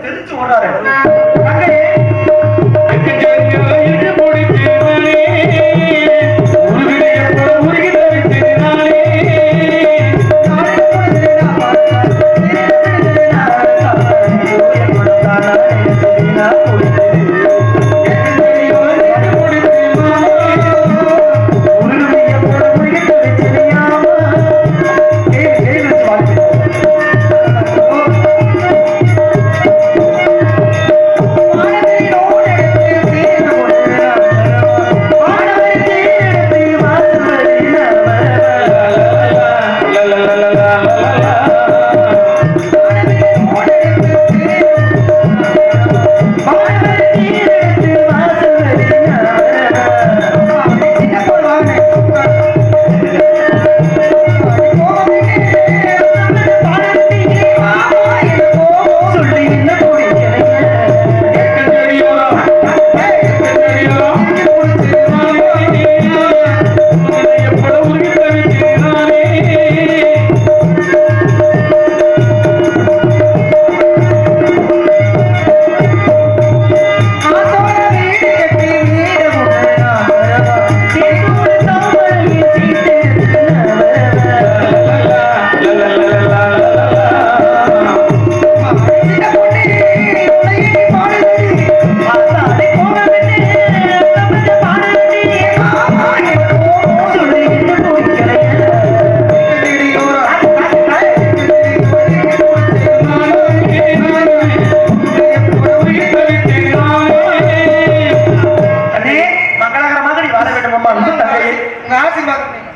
தெரிஞ்சு ஓடுறாரு.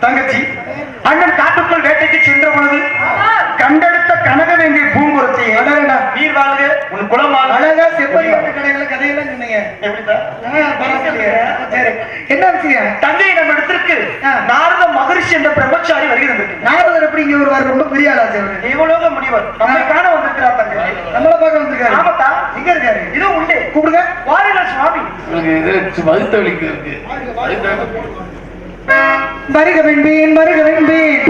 தங்கச்சி அண்ணன் காட்டுக்குள் வேட்டைக்கு சென்ற பொழுது கண்டெடுத்த கனகவேங்கை பூங்குறத்தை நீர் வாழ்க உன் குளம் அழகா செப்பரி கடைகளை கதையெல்லாம் சொன்னீங்க. என்ன விஷயம்? தங்கை நம்ம இடத்திற்கு நாரத மகரிஷி என்ற பிரம்மச்சாரி வருகிறது. நாரதர் எப்படி இங்க வருவார்? ரொம்ப பெரிய ஆளாச்சு. எவ்வளவு முனிவர் நம்மளை காண வந்திருக்கிறார். தங்கை நம்மள பார்க்க வந்திருக்காரு. ஆமாத்தா இங்க இருக்காரு. இதோ உண்டு கூப்பிடுங்க. வாரில சுவாமி வகுத்த வலிக்கு இருக்கு. வருக வென்பேன் வருக வென்பேன்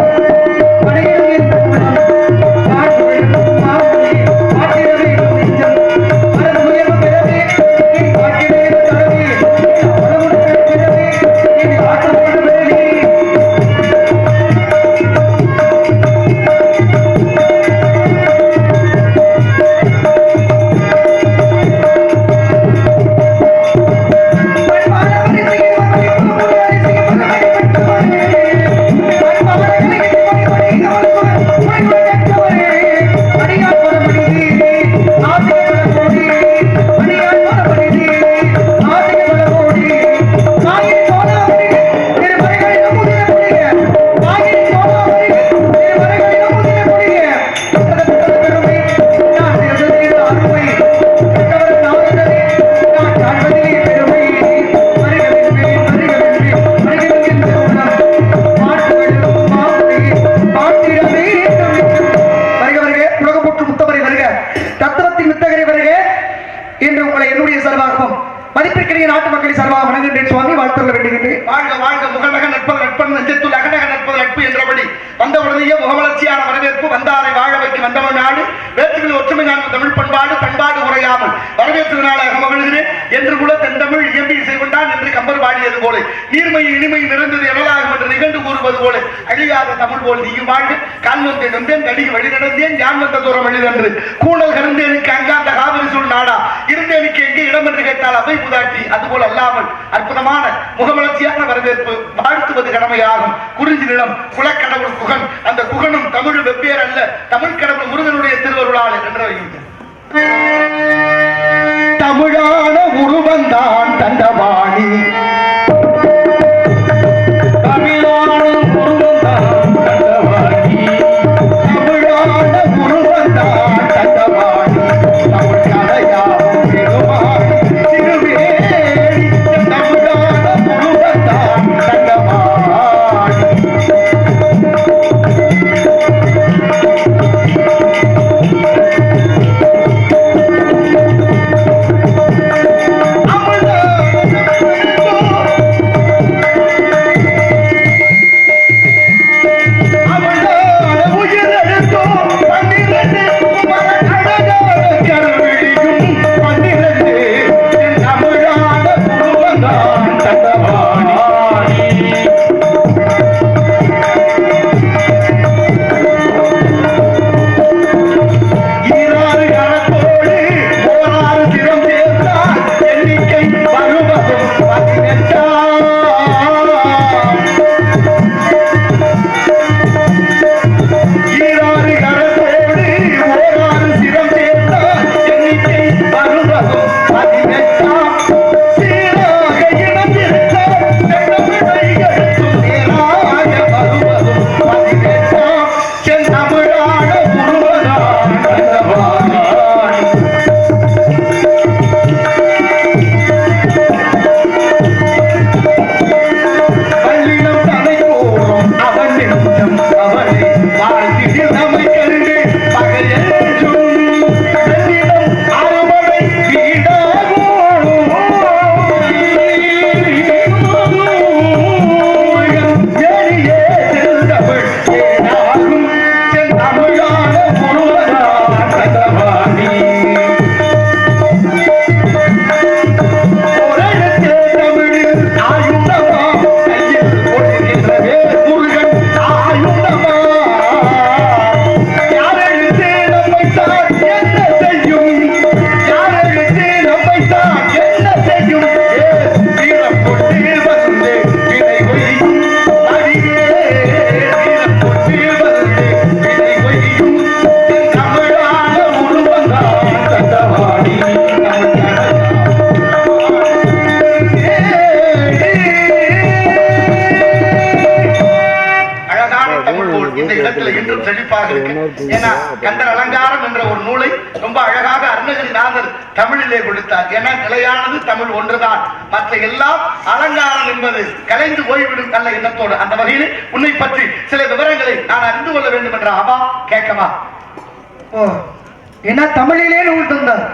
மதிப்பிற்கிற நாட்டு மக்களை சார்பாக வணங்குகின்றேன் சுவாமி. வாழ்த்துக்கள் வேண்டுகின்றேன். வாழ்க வாழ்க முகநக நட்பது நட்பன் நெஞ்சத்துள் அகநக நட்பது நட்பு என்றபடி வந்த உடனேயே முகமலர்ச்சியான வரவேற்பு வந்தாரை வாழ வைக்கும் வந்தவன் நாடு வேற்றுமையில் ஒற்றுமை நான்கு தமிழ் பண்பாடு பண்பாடு உரையாமல் வரவேற்று நாளாக மகிழ்கிறேன் என்று கூட தென்தமிழ் இயம்பி இசை கொண்டான் என்று கம்பர் பாடியது போல நீர்மை இனிமை நிறைந்தது எனலாகும் என்று நிகழ்ந்து கூறுவது போல அழியாத தமிழ் போல் நீயும் வாழ்ந்து கால் வந்தேன் வந்தேன் தடிக்கு வழி நடந்தேன் யான் வந்த தூரம் வழிதன்று கூணல் கருந்தேனுக்கு அங்காந்த காவிரி சூழ் நாடா இருந்தேனுக்கு எங்கே இடம் என்று கேட்டால் அவை புதாட்டி அதுபோல் அல்லாமல் அற்புதமான முகமலர்ச்சியான வரவேற்பு வாழ்த்துவது கடமையாகும். குறிஞ்சி நிலம் குலக்கடவுள் குகன் அந்த குகனும் தமிழ் வெவ்வேறு அல்ல தமிழ் கடவுள் முருகனுடைய திருவருளால் என்று தமிழான உருவந்தான் தண்டவாணி உறவாடி இந்த இடத்துல இன்றும் செழிப்பாக இருக்கு. ஏன்னா கந்தர் அலங்காரம் என்ற ஒரு நூலை ரொம்ப அழகாக அருணகிரிநாதர் தமிழிலே கொடுத்தார். ஏன்னா நிலையானது தமிழ் ஒன்றுதான், மற்ற எல்லாம் அலங்காரம் என்பது கலைந்து போய்விடும் நல்ல எண்ணத்தோடு. அந்த வகையில் உன்னை பற்றி சில விவரங்களை நான் அறிந்து கொள்ள வேண்டும் என்ற அவா கேட்கவா? ஏன்னா தமிழிலே நூல் தந்தார்.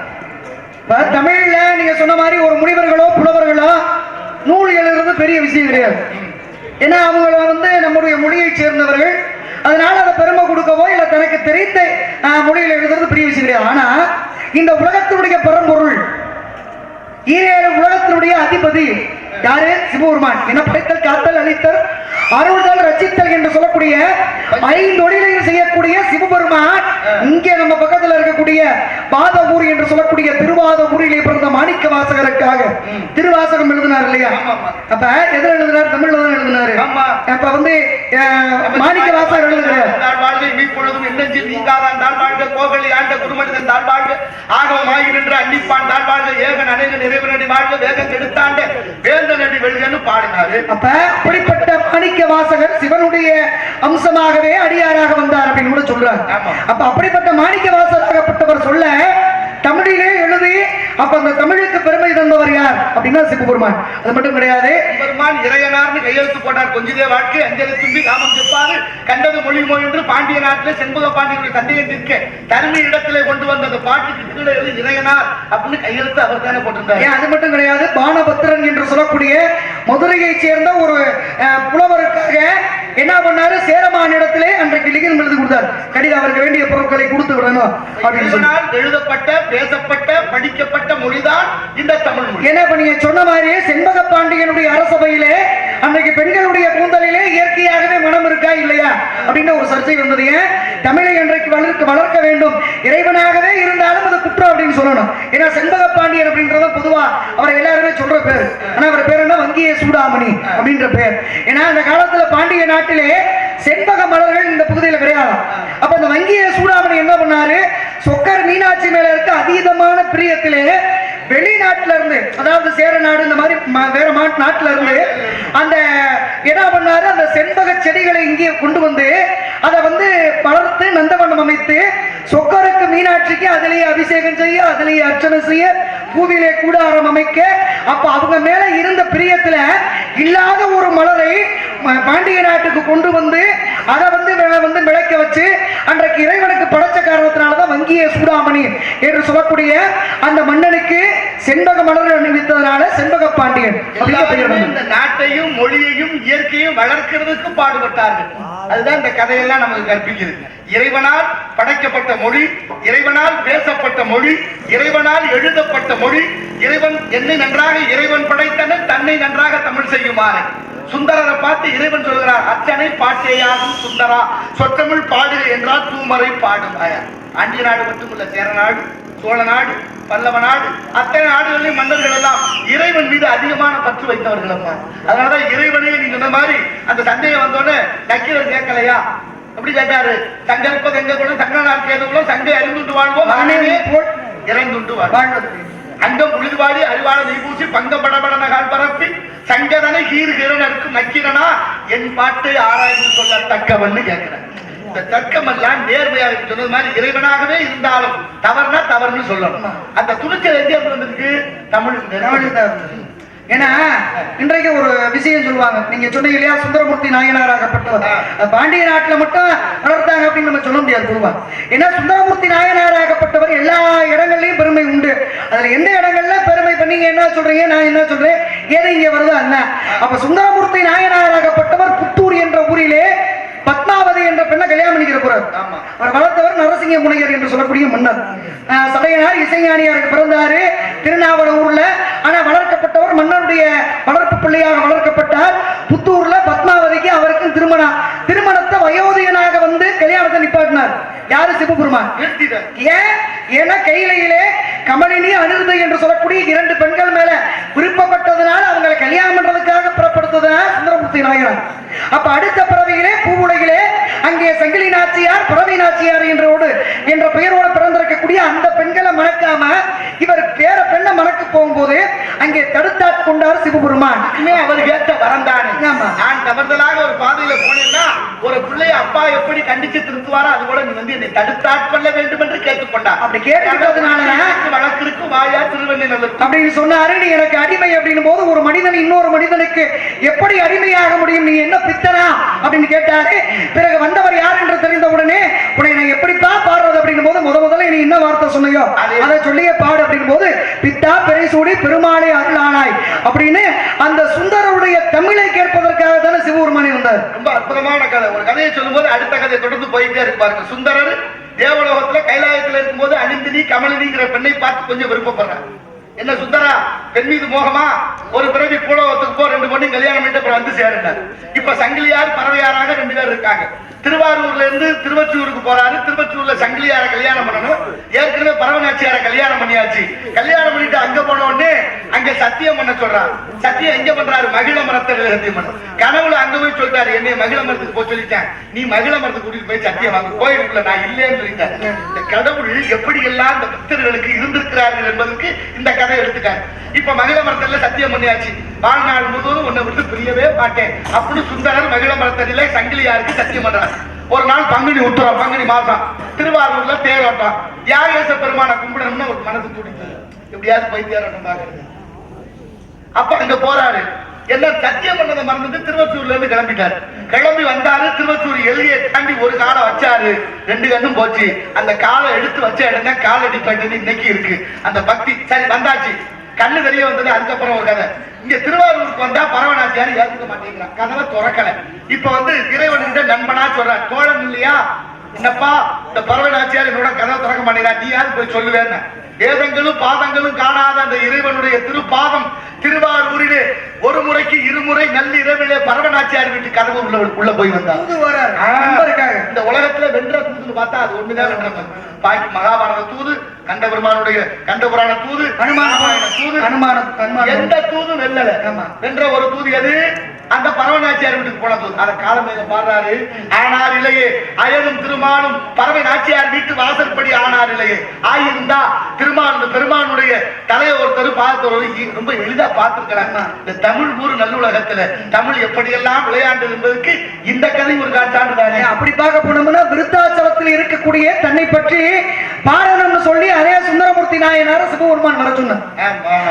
தமிழ்ல நீங்க சொன்ன மாதிரி ஒரு முனிவர்களோ புலவர்களோ நூல் எழுதுறது பெரிய விஷயம் கிடையாது. ஏன்னா அவங்க நம்முடைய மொழியை சேர்ந்தவர்கள், அதனால அதை பெருமை கொடுக்கவோ இல்ல தனக்கு தெரிந்த மொழியில் எழுதுறது பெரிய விஷயம் கிடையாது. ஆனா இந்த உலகத்தினுடைய பரம்பொருள், ஈரேழு உலகத்தினுடைய அதிபதி யாரு? சிவபெருமான். என்ன படைத்தல், காத்தல், அழித்தல், அருள்தல், ரச்சித்தல் என்று சொல்லக்கூடிய ஐந்தொழிலையும் செய்யக்கூடிய சிவபெருமான் இங்கே நம்ம பக்கத்துல இருக்கக்கூடிய பாதபூரி என்று சொல்லக்கூடிய திருவாதபூரியிலே பிறந்த மாணிக்க வாசகருக்காக திருவாசகம் எழுதினார் இல்லையா? அப்ப எதிர எழுதினார்? தமிழ்ல தான் எழுதினாரு. அப்ப மாணிக்க வாசகர் எழுதுகிறார். மீப்பொழுதும் என்னெஞ்சில் நீங்காதான் தாழ் வாழ்க, கோகலி ஆண்ட குருமனிதன் தாழ் வாழ்க, ஆகவமாகி நின்று அன்னிப்பான் தாழ் வாழ்க, ஏகன் அநேக நிறைவனடி வாழ்க, வேகம் கெடுத்தாண்ட வேந்தனடி வெல்கன்னு பாடினாரு. அப்ப அப்படிப்பட்ட மாணிக்க வாசகர் சிவனுடைய அம்சமாகவே அடியாராக வந்தார் அப்படின்னு கூட சொல்றார். அப்ப அப்படிப்பட்ட மாணிக்க வாசகராகப்பட்டவர் சொல்ல தமிழிலே எழுதி அப்ப அந்த தமிழுக்கு பெருமை தந்தவர் யார் அப்படின்னா சிவபெருமான். அது மட்டும் கிடையாது, பெருமான் இறையனார்னு கையெழுத்து போட்டார். கொஞ்சதே வாழ்க்கை அஞ்சலி தும்பி காமம் செப்பாரு கண்டது மொழிமோ என்று பாண்டிய நாட்டில் செண்பக பாண்டியனுடைய தந்தையை நிற்க தருமி இடத்திலே கொண்டு வந்த அந்த பாட்டுக்கு கீழே எழுதி இறையனார் அப்படின்னு கையெழுத்து அவர் தானே போட்டிருந்தார். அது மட்டும் கிடையாது, பானபத்திரன் என்று சொல்லக்கூடிய மதுரையை சேர்ந்த ஒரு புலவருக்காக என்ன பண்ணாரு? சேரமான் இடத்திலே அன்றைக்கு லிகிதம் எழுதி கொடுத்தார். கடிதம் அவருக்கு வேண்டிய பொருட்களை கொடுத்து விடணும் அப்படின்னு சொன்னால் எழுதப்பட்ட பேசப்பட்ட படிக்கப்பட்ட மொழிதான் இந்த தமிழ் மொழி. என்ன பண்ணீங்க சொன்ன மாதிரி செண்பக பாண்டியனுடைய அரசபையிலே அன்றைக்கு பெண்களுடைய கூந்தலிலே இயற்கையாகவே மனம் இருக்கா இல்லையா அப்படின்னு ஒரு சர்ச்சை வந்தது. தமிழை அன்றைக்கு வளர்க்க வேண்டும், இறைவனாகவே இருந்தாலும் அது குற்றம் அப்படின்னு சொல்லணும். ஏன்னா செண்பக பாண்டியன் அப்படின்றத பொதுவா அவரை எல்லாருமே சொல்ற பேர். ஆனா அவர் பேர் என்ன? வங்கிய சூடாமணி அப்படின்ற பேர். ஏன்னா அந்த காலத்துல பாண்டிய நாட்டிலே செண்பக மலர்கள் இந்த பகுதியில் கிடையாது. அப்ப அந்த வங்கிய சூடாமணி என்ன பண்ணாரு? சொக்கர் மீனாட்சி மேல இருக்க அதீதமான பிரியத்திலே வெளிநாட்டுல இருந்து, அதாவது சேர நாடு இந்த மாதிரி வேற நாட்டுல இருந்து அந்த என்ன பண்ணாரு? அந்த செண்பக செடிகளை இங்கே கொண்டு வந்து அதை வளர்த்து நந்தவனம் அமைத்து சொக்கருக்கு மீனாட்சிக்கு அதிலேயே அபிஷேகம் செய்ய, அதிலேயே அர்ச்சனை செய்ய, பூவிலே கூடாரம் அமைக்க, அப்ப அவங்க மேல இருந்த பிரியத்துல இல்லாத ஒரு மலரை பாண்டிய நாட்டுக்கு கொண்டு வந்து அதை விளக்க வச்சு அன்றைக்கு இறைவனுக்கு படைச்ச காரணத்தினாலதான் வங்கிய சூடாமணி என்று சொல்லக்கூடிய அந்த மன்னனுக்கு செண்பக மலர் அணிவித்ததனால செண்பக பாண்டியன். இந்த நாட்டையும் மொழியையும் இயற்கையும் வளர்க்கிறதுக்கு பாடுபட்டார்கள். அதுதான் இந்த கதையெல்லாம் நமக்கு கற்பிக்குது. இறைவனால் படைக்கப்பட்ட மொழி, இறைவனால் பேசப்பட்ட மொழி, இறைவனால் எழுதப்பட்ட மொழி. இறைவன் என்னை நன்றாக இறைவன் படைத்தன தன்னை நன்றாக தமிழ் செய்யுமாறு சுந்தரரை பார்த்து இறைவன் சொல்கிறார், அச்சனை பாட்டேயாகும் சுந்தரா சொற்றமிழ் பாடு என்றால் தூமரை பாடும். ஆண்டிய நாடு மட்டுமல்ல, சேர நாடு, சோழ நாடு, பல்லவ நாடு, அத்தனை நாடுகளிலும் மன்னர்கள் எல்லாம் இறைவன் மீது அதிகமான பற்று வைத்தவர்கள். அதனாலதான் இறைவனே நீங்க சொன்ன மாதிரி அந்த சண்டையை வந்தோடனே நக்கீரர் கேட்கலையா? அப்படி கேட்டாரு, சங்கற்ப எங்க கூட சங்கநாள் கேதுகளோ சங்கை அறிந்துண்டு வாழ்வோம் போல் இறைந்துண்டு வாழ்வது அங்கம் உழுதுவாடி அறிவாள நெய்பூசி பங்கம் படபடன கால் பரப்பி சங்கதனை கீறுகிறனருக்கு நக்கீரனா என் பாட்டை ஆராய்ந்து சொல்ல தக்கவன்னு கேட்கிறேன். இந்த தர்க்கமெல்லாம் நேர்மையாக சொன்னது மாதிரி இறைவனாகவே இருந்தாலும் தவறுனா தவறுன்னு சொல்லணும். அந்த துணிச்சல் எங்கே இருந்ததுக்கு? தமிழ் தான் இருந்தது. ஏன்னா இன்றைக்கு ஒரு விஷயம் சொல்லுவாங்க, நீங்க சொன்னீங்க இல்லையா, சுந்தரமூர்த்தி நாயனாராகப்பட்டவர் பாண்டிய நாட்டுல மட்டும் வளர்த்தாங்க அப்படின்னு நம்ம சொல்ல முடியாது பொதுவா. ஏன்னா சுந்தரமூர்த்தி நாயனாராகப்பட்டவர் எல்லா இடங்கள்லயும் பெருமை உண்டு. அதுல எந்த இடங்கள்ல பெருமை பண்ணீங்க என்ன சொல்றீங்க, நான் என்ன சொல்றேன், ஏதோ இங்க வருதா என்ன? அப்ப சுந்தரமூர்த்தி நாயனாராகப்பட்டவர் புத்தூர் என்ற ஊரிலே பத்மாவதி என்ற பெண்ணை கல்யாணம் பண்ணிக்கிற போறார். அவர் வளர்த்தவர் நரசிங்க முனையர் என்று சொல்லக்கூடிய மன்னர். சடையனார் இசைஞானியாருக்கு பிறந்தாரு திருநாவலூர்ல. ஆனா வளர்க்கப்பட்டவர் மன்னருடைய வளர்ப்பு பிள்ளையாக வளர்க்கப்பட்டார். புத்தூர்ல பத்மாவதிக்கு அவருக்கும் திருமணத்தை வயோதிகனாக கல்யாணத்தை நிப்பாட்டினார். யாரு? சிவபெருமான். ஏன்னா கையிலே கமலினி அனிருத்தை என்று சொல்லக்கூடிய 2 பெண்கள் மேல விருப்பப்பட்டதுனால அவங்களை கல்யாணம் பண்றதுக்காக புறப்படுத்ததுனால சுந்தரமூர்த்தி நாயனார். அப்ப அடுத்த பிறவியிலே பூவுலகிலே அங்கே சங்கிலி நாச்சியார் பறவை நாச்சியார் என்ற பெயரோடு பிறந்திருக்கக்கூடிய அந்த பெண்களை மணக்காம இவர் பேர பெண்ணை மணக்க போகும்போது அங்கே தடுத்தாட் கொண்டார் சிவபெருமான். அவர் கேட்ட வரந்தானே. நான் தவறுதலாக ஒரு பாதையில போனேன்னா ஒரு பிள்ளைய அப்பா எப்படி கண்டிச்சு திருத்துவாரோ அது போல நீ வந்து என்னை தடுத்தாட்கொள்ள வேண்டும் என்று கேட்டுக்கொண்டார். அப்படி கேட்டதுனால வழக்கிற்கு வாயா திருவண்ணி நல்லது அப்படின்னு சொன்னாரு. நீ எனக்கு அடிமை அப்படின்னும் போது ஒரு மனிதன் இன்னொரு மனிதனுக்கு எப்படி அடிமையாக முடியும், நீ என்ன பித்தனா அப்படின்னு கேட்டாரு. பிறகு வந்தவர் யார் என்று தெரிந்த உடனே உன்னை நான் எப்படிப்பா பாடுறது அப்படின்னும் போது முதல்ல நீ என்ன வார்த்தை சொன்னையோ அதை சொல்லியே பாடு அப்படின்னும் போது பித்தா பெரிசூடி பெருமாளை அருளானாய் அப்படின்னு அந்த சுந்தரருடைய தமிழை கேட்பதற்காக தானே சிவபெருமானே வந்தார். ரொம்ப அற்புதமான கதை. ஒரு கதையை சொல்லும் போது அடுத்த கதை தொடர்ந்து போயிட்டே இருப்பாருங்க. சுந்தரர் தேவலோகத்துல கைலாயத்துல இருக்கும்போது அனிந்தினி கமலினிங்கிற பெண்ணை பார்த்து கொஞ்சம் விருப்பப்படுறார். என்ன சுந்தரா, பெண் மீது மோகமா? ஒரு பிறவி பூலோகத்துக்கு போ, 2 பொண்ணு கல்யாணம் பண்ணிட்டு அப்புறம் வந்து சேருந்தார். இப்ப சங்கிலியார் பறவையாராக 2 பேர் இருக்காங்க. திருவாரூர்ல இருந்து திருவச்சூருக்கு போறாரு. திருவச்சூர்ல சங்கிலியார கல்யாணம் பண்ணணும். ஏற்கனவே பரவநாச்சியார கல்யாணம் பண்ணியாச்சு. கல்யாணம் பண்ணிட்டு அங்க போன உடனே அங்க சத்தியம் பண்ண சொல்றாரு. சத்தியம் எங்க பண்றாரு? மகிழ மரத்துல சத்தியம் பண்ண. கனவுல அங்க போய் சொல்றாரு, என்னை மகிழ மரத்துக்கு போய் சொல்லிட்டேன், நீ மகிழ மரத்துக்கு கூட்டிட்டு போய் சத்தியம் வாங்க. கோயிலுக்குள்ள நான் இல்லைன்னு சொல்லிட்டேன். இந்த கடவுள் எப்படி எல்லாம் இந்த பக்தர்களுக்கு இருந்திருக்கிறார்கள் என்பதற்கு இந்த கதை எடுத்துட்டாரு. இப்ப மகிழ மரத்துல சத்தியம் பண்ணியாச்சு, வாழ்நாள் முழுவதும் உன்னை விட்டு பிரியவே மாட்டேன் அப்படின்னு சுந்தரர் மகிழ மரத்திலே சங்கிலியாருக்கு சத்தியம் பண்றாரு. ஒரு நாள் பங்குனி உத்தரம், பங்குனி மாசம் திருவாரூர்ல தேரோட்டம். தியாகேச பெருமான கும்பிடணும்னு ஒரு மனசு துடிச்சு எப்படியாவது போய் தேரோட்டம் பாக்குறது. அப்ப அங்க போறாரு. என்ன சத்தியம் பண்ணதை மறந்துட்டு திருவச்சூர்ல இருந்து கிளம்பிட்டாரு. கிளம்பி வந்தாரு. திருவச்சூர் எல்லையை தாண்டி ஒரு காலை வச்சாரு. 2 கண்ணும் போச்சு. அந்த காலை எடுத்து வச்ச இடம் தான் காலடி பட்டு இன்னைக்கு இருக்கு. அந்த பக்தி சரி வந்தாச்சு, கண்ணு வெளியே வந்தது. அதுக்கப்புறம் ஒரு கதை. இங்க திருவாரூருக்கு வந்தா பரவநாச்சியார் ஏத்துக்க மாட்டேங்கிறான், கதவை திறக்கல. இப்ப வந்து இறைவன்கிட்ட நண்பனா சொல்ற, தோழன் இல்லையா, என்னப்பா இந்த பரவநாச்சியார் என்னோட கதவை திறக்க மாட்டேங்கிறா, நீ யாரு போய் சொல்லுவேன்னு. வேதங்களும் பாதங்களும் காணாத அந்த இறைவனுடைய திருப்பாதம் திருவாரூரிலே ஒரு முறைக்கு 2 முறை நள்ளிரவிலே பரவநாச்சியார் வீட்டு கதவு உள்ள போய் வந்தார். இந்த உலகத்துல வென்ற தூதுன்னு பார்த்தா அது ஒண்ணுதான் வென்ற பாக்கி மகாபாரத தூது, கண்டபெருமானுடைய கண்டபுராண தூது, தூது, எந்த தூதும் வெல்லல. வென்ற ஒரு தூது எது? அந்த பரவநாச்சியார் வீட்டுக்கு போன தூது. அத காலமேல பாடுறாரு. ஆனார் இல்லையே அயனும் திருமாலும் பறவை நாச்சியார் வீட்டு வாசற்படி ஆனார் இல்லையே ஆயிருந்தா திருமான் பெருமானுடைய தலையை ஒருத்தர் பார்த்து ரொம்ப எளிதா பார்த்திருக்கிறாங்க. இந்த தமிழ் ஊர் நல்லுலகத்துல தமிழ் எப்படியெல்லாம் விளையாண்டு என்பதற்கு இந்த கதை ஒரு காட்டாண்டு தானே. அப்படி பார்க்க போனோம்னா விருத்தாச்சலத்தில் இருக்கக்கூடிய தன்னை பற்றி பாடணும்னு சொல்லி அதே சுந்தரமூர்த்தி நாயனார சிவபெருமான் வர சொன்னார்.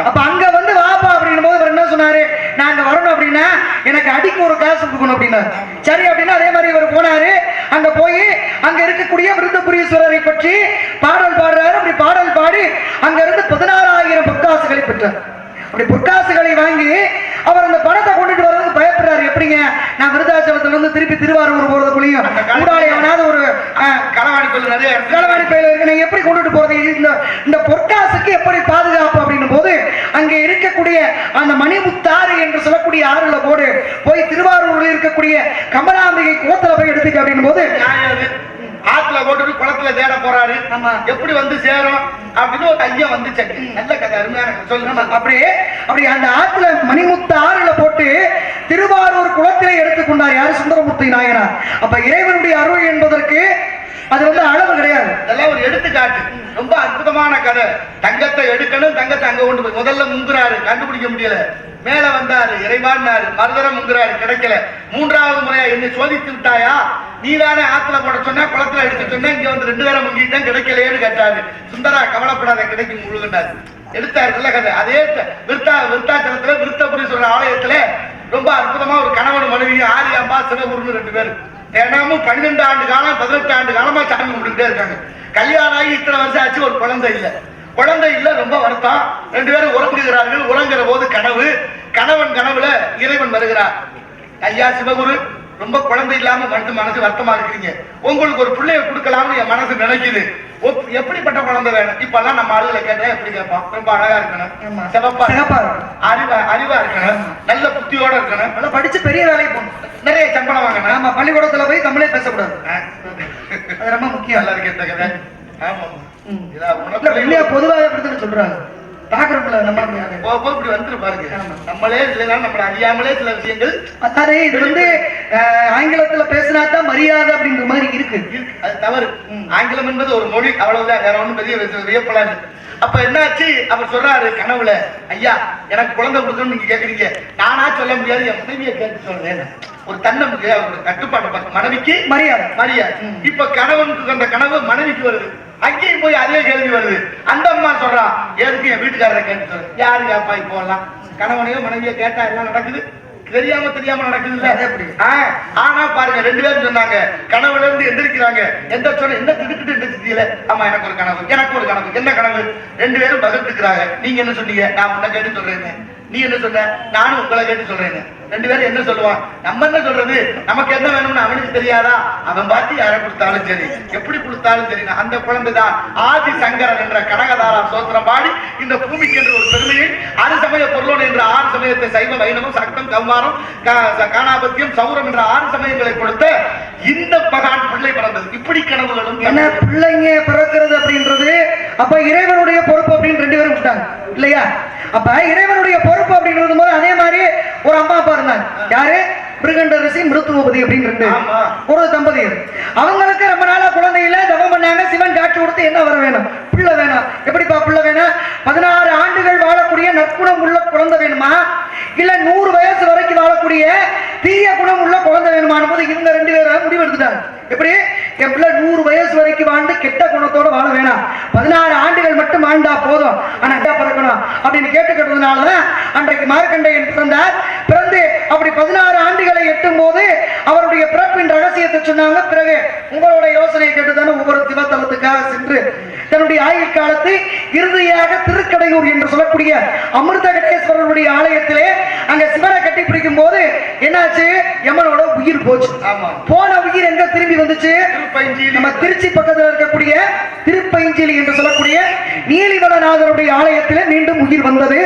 அப்ப அங்க வந்து வாப்பா அப்படின்னும் போது என்ன சொன்னாரு, நான் அங்க வரணும் அப்படின்னா எனக்கு அடிக்கு ஒரு காசு கொடுக்கணும் அப்படின்னா சரி அப்படின்னா அதே மாதிரி இவர் போனாரு. அங்க போய் அங்க இருக்கக்கூடிய விருத்தபுரீஸ்வரரை பற்றி பாடல் பாடுறாரு. அப்படி பாடல் பாடி அங்க இருந்து 16,000 பொற்காசுகளை பெற்றார். அப்படி பொற்காசுகளை வாங்கி அவர் அந்த பணத்தை கொண்டுட்டு வர்றதுக்கு பயப்படுறாரு. எப்படிங்க, நான் விருத்தாச்சலத்துல இருந்து திருப்பி திருவாரூர் போறதுக்குள்ளயும் கூடாளி எவனாவது ஒரு களவாணி பயில இருக்கு, நான் எப்படி கொண்டுட்டு போறது, இந்த பொற்காசுக்கு எப்படி பாதுகாப்பு அப்படின்னும் போது அங்கே இருக்கக்கூடிய அந்த மணிமுத்தாறு என்று சொல்லக்கூடிய ஆறுல போடு போய் திருவாரூரில் இருக்கக்கூடிய கமலாம்பிகை கோத்தல போய் எடுத்துக்க அப்படின்னும் போது ஆத்துல போட்டு குளத்துல தேட போறாரு. எப்படி வந்து சேரும் அப்படின்னு ஒரு ஐயா வந்து நல்ல கதை, அருமையான சொல்லுங்க. அப்படி அந்த ஆத்துல மணிமுத்து ஆறுல போட்டு திருவாரூர் குளத்திலே எடுத்துக்கொண்டார். யாரு? சுந்தரமூர்த்தி நாயனார். அப்ப இறைவனுடைய அருள் என்பதற்கு அது வந்து அளவு கிடையாது. அதெல்லாம் ஒரு எடுத்துக்காட்டு. ரொம்ப அற்புதமான கதை. தங்கத்தை எடுக்கணும், தங்கத்தை அங்க கொண்டு போய் முதல்ல முங்குறாரு, கண்டுபிடிக்க முடியல. மேல வந்தாரு, இறைவான்னாரு, மறுதரம் முங்குறாரு, கிடைக்கல. 3வது முறையா என்னை சோதித்து விட்டாயா, நீதானே ஆத்துல போட சொன்னா குளத்துல எடுக்க சொன்னா, இங்க வந்து 2 தடவை முங்கிட்டேன் கிடைக்கலையேன்னு கேட்டாரு. சுந்தரா கவலைப்படாத, கிடைக்கும் முழுகினாரு. எடுத்தாரு. நல்ல கதை. அதே விருத்தாச்சலத்துல விருத்தபுரீஸ்வரர் ஆலயத்துல ரொம்ப அற்புதமா ஒரு கணவன் மனைவி ஆரியாம்பா சிவகுருன்னு 2 பேரு தினமும் 12 ஆண்டு காலம் 18 ஆண்டு காலமா சாமி கும்பிட்டுட்டே இருக்காங்க. கல்யாணம் ஆகி இத்தனை வருஷம் ஆச்சு, ஒரு குழந்தை இல்ல. ரொம்ப வருத்தம். 2 பேரும் உறங்குகிறார்கள். உறங்குற போது கணவன் கனவுல இறைவன் வருகிறார். ஐயா சிவகுரு, ரொம்ப குழந்தை இல்லாம மனசு வருத்தமா இருக்கிறீங்க, உங்களுக்கு ஒரு பிள்ளைய கொடுக்கலாம்னு என் மனசு நினைக்குது. எப்படிப்பட்ட குழந்தை வேணும்? இப்ப எல்லாம் நம்ம ஆளுகளை கேட்டா எப்படி கேட்பான்? ரொம்ப அழகா இருக்கணும், சிவப்பா அறிவா இருக்கணும், நல்ல புத்தியோட இருக்கணும், நல்லா படிச்சு பெரிய வேலைக்கு போகணும், நிறைய சம்பளம் வாங்கணும். ஆமா, பள்ளிக்கூடத்துல போய் தமிழே பேசக்கூடாது. அது ரொம்ப முக்கியம். நல்லா இருக்கு இந்த கதை. ஆமா, பொதுவாக சொல்றாங்க. பாக்குறோம்ல நம்ம இப்படி வந்துட்டு பாருங்க, நம்மளே இல்லைன்னா நம்மள அறியாமலே சில விஷயங்கள். அதாவது இது வந்து ஆங்கிலத்துல பேசினா தான் மரியாதை அப்படின்ற மாதிரி இருக்கு. அது தவறு. ஆங்கிலம் என்பது ஒரு மொழி, அவ்வளவுதான், வேற ஒண்ணும் பெரிய வியப்பலாது. அப்ப என்னாச்சு, அவர் சொல்றாரு கனவுல, ஐயா எனக்கு குழந்தை கொடுக்கணும்னு நீங்க கேக்குறீங்க, நானா சொல்ல முடியாது, என் மனைவியை கேட்டு சொல்றேன். ஒரு தன்னமுக்கு அவரோட கட்டுப்பாடு, மனைவிக்கு மரியாதை மரியாதை. இப்ப கணவனுக்கு அந்த கனவு மனைவிக்கு வருது, அங்கேயும் போய் அதே கேள்வி வருது. அந்த அம்மா சொல்றா, எதுக்கு என் வீட்டுக்காரரை கேட்டு சொல்ற, யாரு கேப்பா இப்போ எல்லாம் கணவனையோ மனைவியோ கேட்டா எல்லாம் நடக்குது, தெரியாம நடக்குது இல்ல. ஆனா பாருங்க, 2 பேரும் சொன்னாங்க, கனவுல இருந்து எந்திரிக்கிறாங்க, எந்த சொன்ன என்ன திடுக்கிட்டு எந்திரிச்சில, ஆமா எனக்கு ஒரு கனவு, என்ன கனவு, 2 பேரும் பகிர்ந்துக்கிறாங்க. நீங்க என்ன சொன்னீங்க, நான் உன்னை கேட்டு சொல்றேன், நீ என்ன சொன்ன, நானும் உங்களை கேட்டு சொல்றேன். 2 பேரும் என்ன சொல்லுவான், நம்ம என்ன சொல்றது, நமக்கு என்ன வேணும்னு அவனுக்கு தெரியாதா, அவன் பார்த்து யாரை கொடுத்தாலும் சரி, எப்படி கொடுத்தாலும் சரி, அந்த குழந்தைதான் ஆதி சங்கரன் என்ற கனகதாரா சோத்திரம் பாடி இந்த பூமிக்கு என்ற ஒரு பெருமையை, 6 சமய பொருளோன் என்ற 6 சமயத்தை சைவ வைணவம் சக்தம் கவ்வாரம் காணாபத்தியம் சௌரம் என்ற 6 சமயங்களை கொடுத்த இந்த மகான் பிள்ளை பிறந்தது. இப்படி கனவுகளும் என்ன பிள்ளைங்க பிறக்கிறது அப்படின்றது அப்ப இறைவனுடைய பொறுப்பு அப்படின்னு 2 பேரும் விட்டாங்க இல்லையா. அப்ப இறைவனுடைய பொறுப்பு அப்படின்றது போது அதே மாதிரி ஒரு அம்மா அப்பா இருந்தாங்க. யாரு, மிருகண்ட ரிஷி மிருத்துவபதி அப்படின்னு ஒரு தம்பதியர். அவங்களுக்கு ரொம்ப நாளா குழந்தை இல்ல, தவம் பண்ணாங்க. சிவன் காட்சி கொடுத்து என்ன வர வேணும், பிள்ளை வேணும். எப்படிப்பா பிள்ளை வேணும், 16 ஆண்டுகள் வாழக்கூடிய நற்குணம் உள்ள குழந்தை வேணுமா, இல்ல 100 வயசு வரைக்கும் வாழக்கூடிய தீய குணம் உள்ள குழந்தை வேணுமான போது இவங்க 2 பேரும் முடிவு எடுத்துட்டாங்க. எப்படி, என் பிள்ளை 100 வயசு வரைக்கும் வாழ்ந்து கெட்ட குணத்தோட வாழ வேணாம், 16 ஆண்டுகள் மட்டும் வாழ்ந்தா போதும், ஆனா பிறக்கணும் அப்படின்னு கேட்டுக்கிட்டதுனாலதான் அன்றைக்கு மார்க்கண்டேயன் பிறந்தார். பிறந்து அப்படி 16 ஆண்டுகளை எட்டும் போது அவருடைய பிறப்பின் ரகசியத்தை சொன்னாங்க. பிறகு உங்களோட யோசனை கேட்டுதானே ஒவ்வொரு திவத்தலத்துக்காக சென்று தன்னுடைய ஆயுள் காலத்தை இறுதியாக திருக்கடையூர் என்று சொல்லக்கூடிய அமிர்தகடேஸ்வரருடைய ஆலயத்திலே அங்க சிவனை கட்டி பிடிக்கும் போது என்னாச்சு, யமனோட உயிர் போச்சு. போன உயிர் எங்க திரும்பி வந்துச்சு, நம்ம திருச்சி பக்கத்தில் இருக்கக்கூடிய திருப்பைஞ்சிலி என்று சொல்லக்கூடிய நீலிவனநாதருடைய ஆலயத்திலே மீண்டும் உயிர் வந்தது.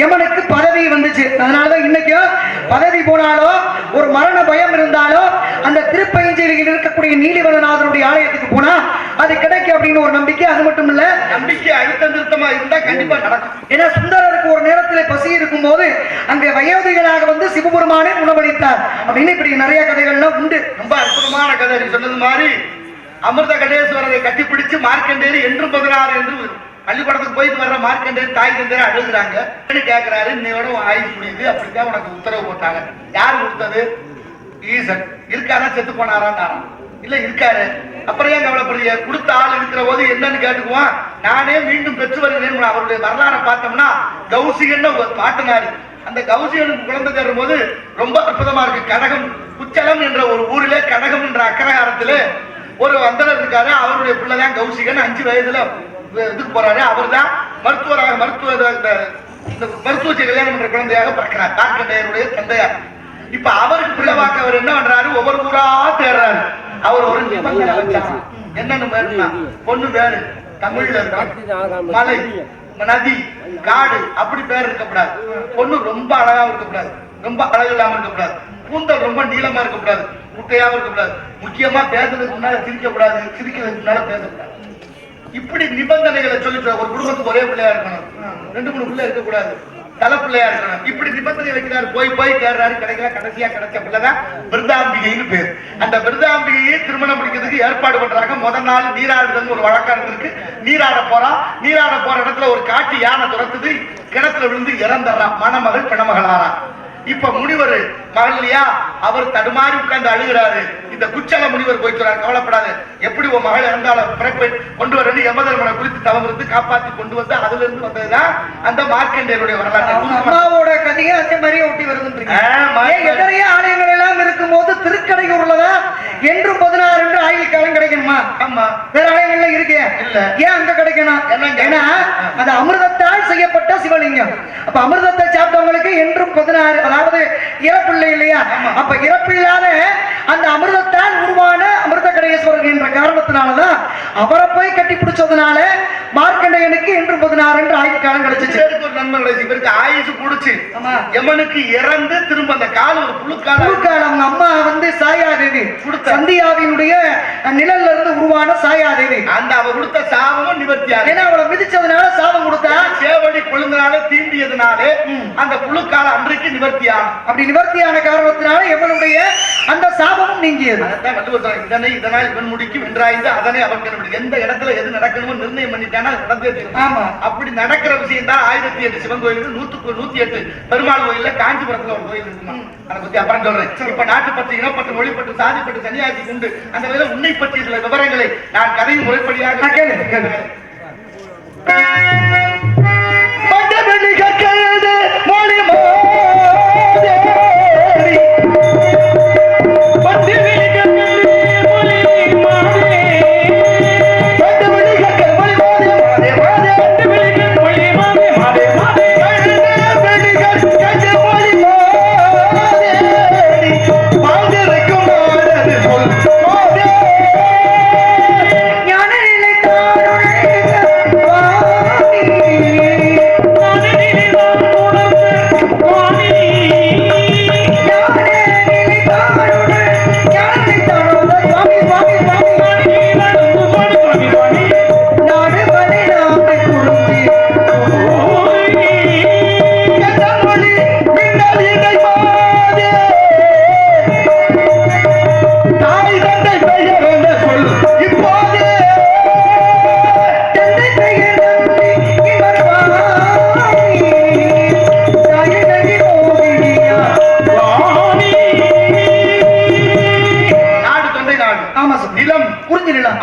யமனுக்கு பதவி வந்துச்சு. அதனாலதான் இன்னைக்கும் பதவி போனாலோ ஒரு மரண பயம் இருந்தாலோ அந்த திருப்பைஞ்சிலியில் இருக்கக்கூடிய நீலிவனநாதருடைய ஆலயத்துக்கு போனா அது கிடைக்கும் அப்படின்னு ஒரு நம்பிக்கை. அது மட்டும் இல்ல, நம்பிக்கை அழுத்தம் திருத்தமா இருந்தா கண்டிப்பா நடக்கும். ஏன்னா சுந்தரருக்கு ஒரு நேரத்தில் பசி இருக்கும் போது அங்கே வயோதிகளாக வந்து சிவபெருமானே உணவளித்தார் அப்படின்னு இப்படி நிறைய கதைகள்லாம் உண்டு. ரொம்ப அற்புதமான கதை சொன்னது மாதிரி அமிர்த கடேஸ்வரரை கட்டிப்பிடிச்சு மார்க்கண்டேயர் என்றும் 16 என்று பள்ளிக்கூடத்துக்கு போயிட்டு வர்ற மார்க்கண்டேயர் தாய் தந்தையர் அழுகுறாங்க. கேட்கிறாரு, இன்னையோட ஆயுள் முடியுது, அப்படித்தான் உனக்கு உத்தரவு போட்டாங்க. யார் கொடுத்தது, ஈசன். இருக்காரா, செத்து போனாரா, இல்ல இருக்காரு. அப்புறம் ஏன் கவலைப்படுறீங்க, கொடுத்த ஆள் இருக்கிற போது என்னன்னு கேட்டுக்குவான். நானே மீண்டும் பெற்று வருகிறேன். அவருடைய வரலாறை பார்த்தோம்னா கௌசிகன்னு பாட்டினாரு. அந்த கௌசிகனுக்கு குழந்தை தரும் போது ரொம்ப அற்புதமா இருக்கு. கடகம் குச்சலம் என்ற ஒரு ஊரிலே கடகம் என்ற அக்கரகாரத்துல ஒரு வந்தனர் இருக்காரு. அவருடைய பிள்ளைதான் கௌசிகன். 5 வயதுல இதுக்கு போறாரு. அவர் தான் மருத்துவராக மருத்துவத்தை கல்யாணம் பண்ற குழந்தையாக பிறக்கிறார், மார்க்கண்டேயருடைய தந்தையார். இப்ப அவருக்கு பிள்ளைவாக்க அவர் என்ன பண்றாரு, ஒவ்வொரு ஊரா தேடுறாரு. அவர் ஒரு நிபந்தனை வச்சாரு. என்னன்னு பேருனா, பொண்ணு பேரு தமிழ்ல இருக்க, மலை நதி காடு அப்படி பேர் இருக்கக்கூடாது. பொண்ணு ரொம்ப அழகா இருக்கக்கூடாது, ரொம்ப அழகு இல்லாம இருக்கக்கூடாது, கூந்தல் ரொம்ப நீளமா இருக்கக்கூடாது, முட்டையாவும் இருக்கக்கூடாது, முக்கியமா பேசுறதுக்கு முன்னால சிரிக்கக்கூடாது, சிரிக்கிறதுக்கு முன்னால பேசக்கூடாது. இப்படி நிபந்தனைகளை சொல்லி ஒரு குடும்பத்துக்கு ஒரே பிள்ளையா இருக்கணும், 2-3 பிள்ளை இருக்கக்கூடாது, தலை பிள்ளையா இருக்கணும். இப்படி நிபந்தனை வைக்கிறாரு. போய் தேடுறாரு, கிடைக்கல. கடைசியா கிடைச்ச பிள்ளைதான் விருதாம்பிகைன்னு பேர். அந்த விருதாம்பிகையை திருமணம் முடிக்கிறதுக்கு ஏற்பாடு பண்றாங்க. முதல் நாள் நீராடுதல் ஒரு வழக்கம் இருக்கு. நீராட போற இடத்துல ஒரு காட்டு யானை துரத்துது, கிணத்துல விழுந்து இறந்துறான். மணமகள் பிணமகளாரா. இப்ப முனிவர் மகள் இல்லையா, அவர் தடுமாறி உட்கார்ந்து அழுகிறாரு. இந்த குச்சல முனிவர் போய் சொல்றாரு, கவலைப்படாது, எப்படி உன் மகள் இறந்தாலும் பிறப்பை கொண்டு வர யமதர்மனை குறித்து தவம் இருந்து காப்பாற்றி கொண்டு வந்து அதுல இருந்து வந்ததுதான் அந்த மார்க்கண்டேயருடைய வரலாறு. அம்மாவோட கதையை அதே மாதிரியே ஒட்டி வருது. எத்தனையோ ஆலயங்கள் எல்லாம் இருக்கும் போது திருக்கடையூர்லதான் என்றும் 16 என்று ஆயுள் காலம் கிடைக்கணுமா? ஆமா, வேற ஆலயங்கள்ல இருக்கே இல்ல. ஏன் அங்க கிடைக்கணும்? ஏன்னா அது அமிர்தத்தால் செய்யப்பட்ட சிவலிங்கம். அப்ப அமிர்தத்தை சாப்பிட்டவங்களுக்கு என்றும் 16, அதாவது இறப்பில்லை இல்லையா. அப்ப இறப்பில்லாத அந்த அமிர்தத்தால் உருவான அமிர்த கடேஸ்வரர் என்ற காரணத்தினாலதான் அவரை போய் கட்டி பிடிச்சதுனால மார்க்கண்டேயனுக்கு என்று 16 என்று ஆயுள் காலம் கிடைச்சிச்சு. ஒரு நன்மை கிடைச்சு, இவருக்கு ஆயுசு கூடுச்சு. யமனுக்கு இறந்து திரும்ப அந்த காலம் ஒரு புழுக்காலம். அவங்க அம்மா வந்து சாயாதேவி சந்தியாவினுடைய நிழல்ல இருந்து உருவான சாயாதேவி. அந்த அவ கொடுத்த சாபமும் நிவர்த்தியா, ஏன்னா அவளை மிதிச்சதுனால சாபம் கொடுத்தா. சேவடி கொழுந்த செய்ததுனாலே அந்த புழுக்கால அன்றைக்கு நிவர்த்தியான அப்படி நிவர்த்தியான காரணத்தினால எவனுடைய அந்த சாபமும் நீங்கியது. அதான் வள்ளுவர் சொல்றார், இதனை இதனால் இவன் முடிக்கும் என்றாய்ந்து அதனை அவன் எந்த இடத்துல எது நடக்கணுமோ நிர்ணயம் பண்ணிட்டானா அது நடந்தே தீரும். ஆமா, அப்படி நடக்கிற விஷயம் தான் 1008 சிவன் கோயில், 108 பெருமாள் கோயில்ல காஞ்சிபுரத்துல ஒரு கோயில் இருக்குமா, அதை பத்தி அப்புறம் சொல்றேன். இப்ப நாட்டுப்பற்று, இனப்பற்று, மொழிப்பற்று, சாதிப்பற்று, சன்னியாசி உண்டு. அந்த வகையில உன்னை பற்றிய சில விவரங்களை நான் கதையும் முறைப்படியாக கேளு.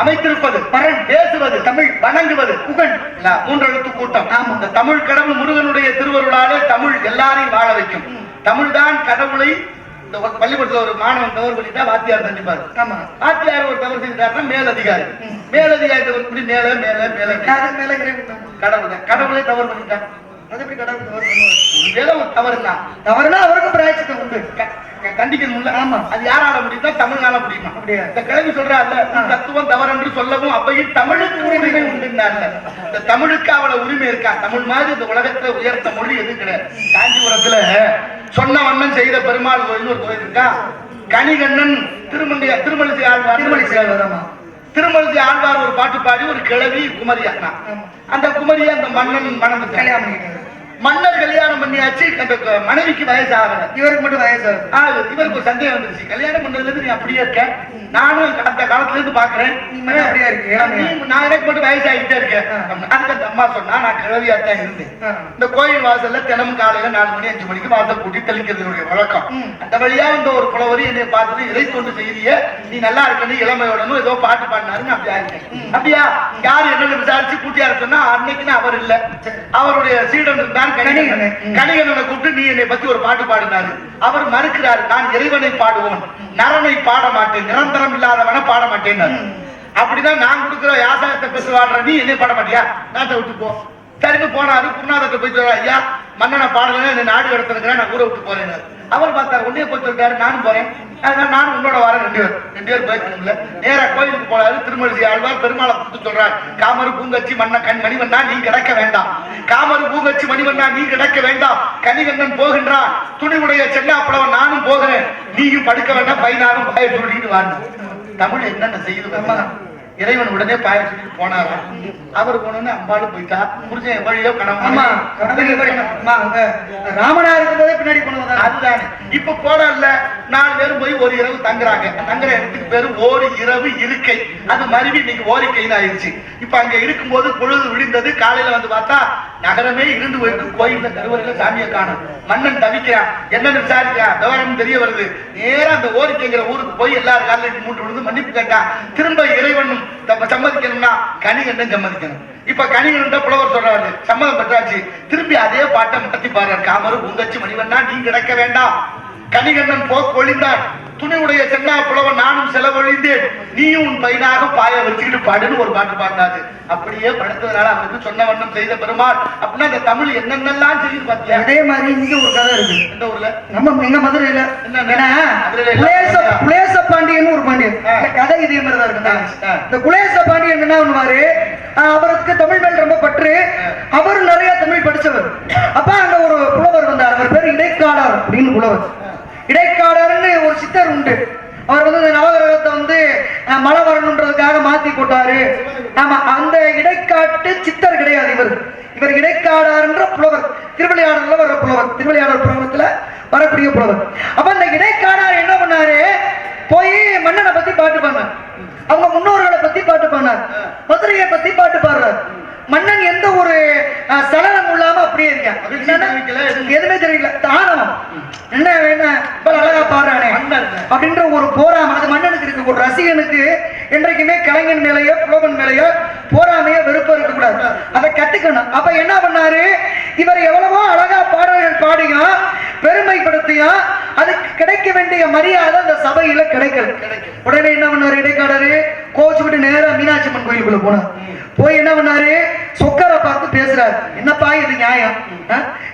அமைத்திருப்பது பேசுவது தமிழ், வணங்குவது புகழ், மூன்றெழுத்து கூட்டம். இந்த தமிழ் கடவுள் முருகனுடைய திருவருளாலே தமிழ் எல்லாரையும் வாழ வைக்கும். தமிழ் தான் கடவுளை. இந்த பள்ளிக்கூடத்துல ஒரு மாணவன் தவறு பண்ணிட்டா வாத்தியார் தண்டிப்பாரு. வாத்தியார் ஒரு தவறு செஞ்சுட்டாருன்னா மேலதிகாரி, மேலதிகாரி மேல மேல மேல கடவுள் தான். கடவுளே தவறு பண்ணிட்டாங்க, அது எப்படி கடவுள் தவறு பண்ணுவார்? ஒரு தவறுனா அவருக்கும் பிராயச்சித்தம் உண்டு, கண்டிக்கணும்ல. ஆமா, அது யாரால முடியுதா? தமிழ்னால முடியுமா? அப்படியா? இந்த கிழவி சொல்றாருல, தத்துவம் தவறு என்று சொல்லவும் அப்பையும் தமிழுக்கு உரிமை உண்டுன்னார்ல. இந்த தமிழுக்கு அவ்வளவு உரிமை இருக்கா? தமிழ் மாதிரி இந்த உலகத்துல உயர்த்த மொழி எதுவும் கிடையாது. காஞ்சிபுரத்துல சொன்ன வண்ணம் செய்த பெருமாள் கோயில் ஒரு கோயில் இருக்கா. கணிகண்ணன் திருமலிசை ஆழ்வார் ஒரு பாட்டு பாடி ஒரு கிழவி குமரியா. அந்த குமரியா அந்த மன்னன் மணந்து கல்யாணம் பண்ணிட்டாரு. மன்னர் கல்யாணம் பண்ணியாச்சு, அந்த மனைவிக்கு வயசாகல, இவருக்கு மட்டும் வயசாகுது. இவருக்கு ஒரு சந்தேகம் வந்துருச்சு, கல்யாணம் பண்ணதுல இருந்து நீ அப்படியே இருக்க, நானும் அந்த காலத்துல இருந்து பாக்குறேன், அப்படியே இருக்கு, நான் எனக்கு மட்டும் வயசாகிட்டே இருக்கேன். அதுக்கு அந்த அம்மா சொன்னா, நான் கிழவியாத்தான் இருந்தேன். இந்த கோயில் வாசல்ல தினமும் காலையில 4 மணி 5 மணிக்கு வாசல் கூட்டி தெளிக்கிறது வழக்கம். அந்த வழியா வந்து ஒரு புலவரி என்னை பார்த்துட்டு இறை கொண்டு செய்திய நீ நல்லா இருக்கணும், இளமையோடனும் ஏதோ பாட்டு பாடினாருன்னு அப்படியா இருக்கேன். அப்படியா? யாரு என்னன்னு விசாரிச்சு கூட்டியாரு சொன்னா, அன்னைக்குன்னு அவர் இல்ல, அவருடைய சீடன் இருந்தார் கணிகண்ணனை கூப்பிட்டு நீ என்னை பத்தி ஒரு பாட்டு பாடினாரு. அவர் மறுக்கிறாரு, நான் இறைவனை பாடுவோம், நரனை பாட மாட்டேன், நிரந்தரம் இல்லாதவன பாட மாட்டேன். அப்படிதான் நான் கொடுக்குற யாசகத்தை பேசுவாடுற நீ என்னை பாட மாட்டியா, நாட்டை விட்டு போ. சரின்னு போனாரு. குருநாதத்தை போய் சொல்றாரு, ஐயா மன்னனை பாடல, என்ன நாடு கடத்திருக்கிறேன், நான் ஊரை விட்டு போறேன். அவர் பார்த்தாரு, உடனே போய் சொல்றாரு, நானும் போறேன், அதனால நானும் உன்னோட வரேன். 2 பேர் போயிருக்கணும்ல. நேரா கோயிலுக்கு போனாரு. திருமலிசை ஆழ்வார் பெருமாளை கூப்பிட்டு சொல்றாரு, காமரு பூங்கச்சி மன்ன கண் மணிவண்ணா நீ கிடக்க வேண்டாம், காமரு பூங்கச்சி மணிவண்ணா நீ கிடக்க வேண்டாம், கணிகண்ணன் போகின்றான், துணிவுடைய செல்லாப்பளவன் நானும் போகிறேன், நீயும் படுக்க வேண்டாம், பையனாரும் பாய சொல்லிட்டு வாங்க. தமிழ் என்னென்ன செய்யுது? இறைவன் உடனே பாய சொல்லிட்டு போனாரா. அவர் போனோன்னு அம்பாலும் போயிட்டா, புரிஞ்ச வழியோ ராமனா இருக்கும்போதே பின்னாடி போனது அதுதானே. இப்ப போடல 4 பேரும் போய் ஒரு இரவு தங்குறாங்க. தங்குற இடத்துக்கு பேரு ஓரி இரவு இருக்கை. அது மறுபடி இன்னைக்கு ஓரிக்கைன்னு ஆயிடுச்சு. இப்ப அங்க இருக்கும்போது பொழுது விழுந்தது. காலையில வந்து பார்த்தா நகரமே இருந்து போயிட்டு கோயில்ல கருவறையில சாமியை காணும். மன்னன் தவிக்கிறான், என்னன்னு விசாரிக்கிறான், விவரம் தெரிய வருது. நேரம் அந்த ஓரிக்கைங்கிற ஊருக்கு போய் எல்லாரும் காலையில் 3 விழுந்து மன்னிப்பு கேட்டான். திரும்ப இறைவனும் சம்மதிக்கணும்னா கணிகண்டன் சம்மதிக்கணும். இப்ப கணிகண்ட புலவர் சொல்றாரு, சம்மதம் பெற்றாச்சு. திரும்பி அதே பாட்டை நடத்தி பாரு, காமரு பூங்கச்சி மணிவண்ணா நீ கிடக்க வேண்டாம், கணிகண்ணன் போக்கு ஒளிந்தான், துணிவுடைய சென்னா புலவன் நானும் செலவழிந்தேன், நீயும் உன் பையனாக பாய வச்சுக்கிட்டு பாடுன்னு ஒரு பாட்டு பாடினாரு. அப்படியே படுத்ததுனால அவருக்கு சொன்ன வண்ணம் செய்த பெருமாள். அப்படின்னா அந்த தமிழ் என்னென்னலாம் செய்யுது பாத்தியா. அதே மாதிரி இங்க ஒரு கதை இருக்கு. இந்த ஊர்ல நம்ம எங்க மதுரையில குலேச பாண்டியன் ஒரு பாண்டியன் கதை இதே மாதிரிதான் இருக்கு. இந்த குலேச பாண்டியன் என்ன பண்ணுவாரு, அவருக்கு தமிழ் மேல் ரொம்ப பற்று, அவரு நிறைய தமிழ் படிச்சவர். அப்ப அங்க ஒரு புலவர் வந்தார், அவர் பேரு இடைக்காடர் அப்படின்னு புலவர். இடைக்காடர்னு ஒரு சித்தர் உண்டு. அவர் வந்து நவகிரகத்தை வந்து மழை வரணுன்றதுக்காக மாத்தி போட்டாரு. ஆமா, அந்த இடைக்காட்டு சித்தர் கிடையாது இவர். இவர் இடைக்காடர்ன்ற புலவர். திருவிளையாடல்ல வர புலவர், திருவிளையாடல் புராணத்துல வரக்கூடிய புலவர். அப்ப அந்த இடைக்காடார் என்ன பண்ணாரு, போய் மன்னனை பத்தி பாட்டு பாடினார், அவங்க முன்னோர்களை பத்தி பாட்டு பாடினார், மதுரையை பத்தி பாட்டு பாடுறார். மன்னன் எந்த ஒரு சலனம் இல்லாம அப்படியே இருக்கான், எதுவுமே தெரியல. தானம் என்ன வேணும், அழகா பாடுறானே அப்படின்ற ஒரு போராம, அது மன்னனுக்கு இருக்கு. ஒரு ரசிகனுக்கு என்றைக்குமே கலைஞன் மேலேயோ புலவன் மேலேயோ போராமையோ வெறுப்ப இருக்கக்கூடாது, அதை கத்துக்கணும். அப்ப என்ன பண்ணாரு, இவர் எவ்வளவோ அழகா பாடல்கள் பாடியும் பெருமைப்படுத்தியும் அதுக்கு கிடைக்க வேண்டிய மரியாதை அந்த சபையில கிடைக்கல. உடனே என்ன பண்ணாரு, இடைக்காடரு கோச்சுக்கிட்டு நேரா மீனாட்சி அம்மன் கோயிலுக்குள்ள போனார். போய் என்ன பண்ணாரு, சொக்கரை பார்த்து பேசுறாரு, என்னப்பா இது நியாயம்,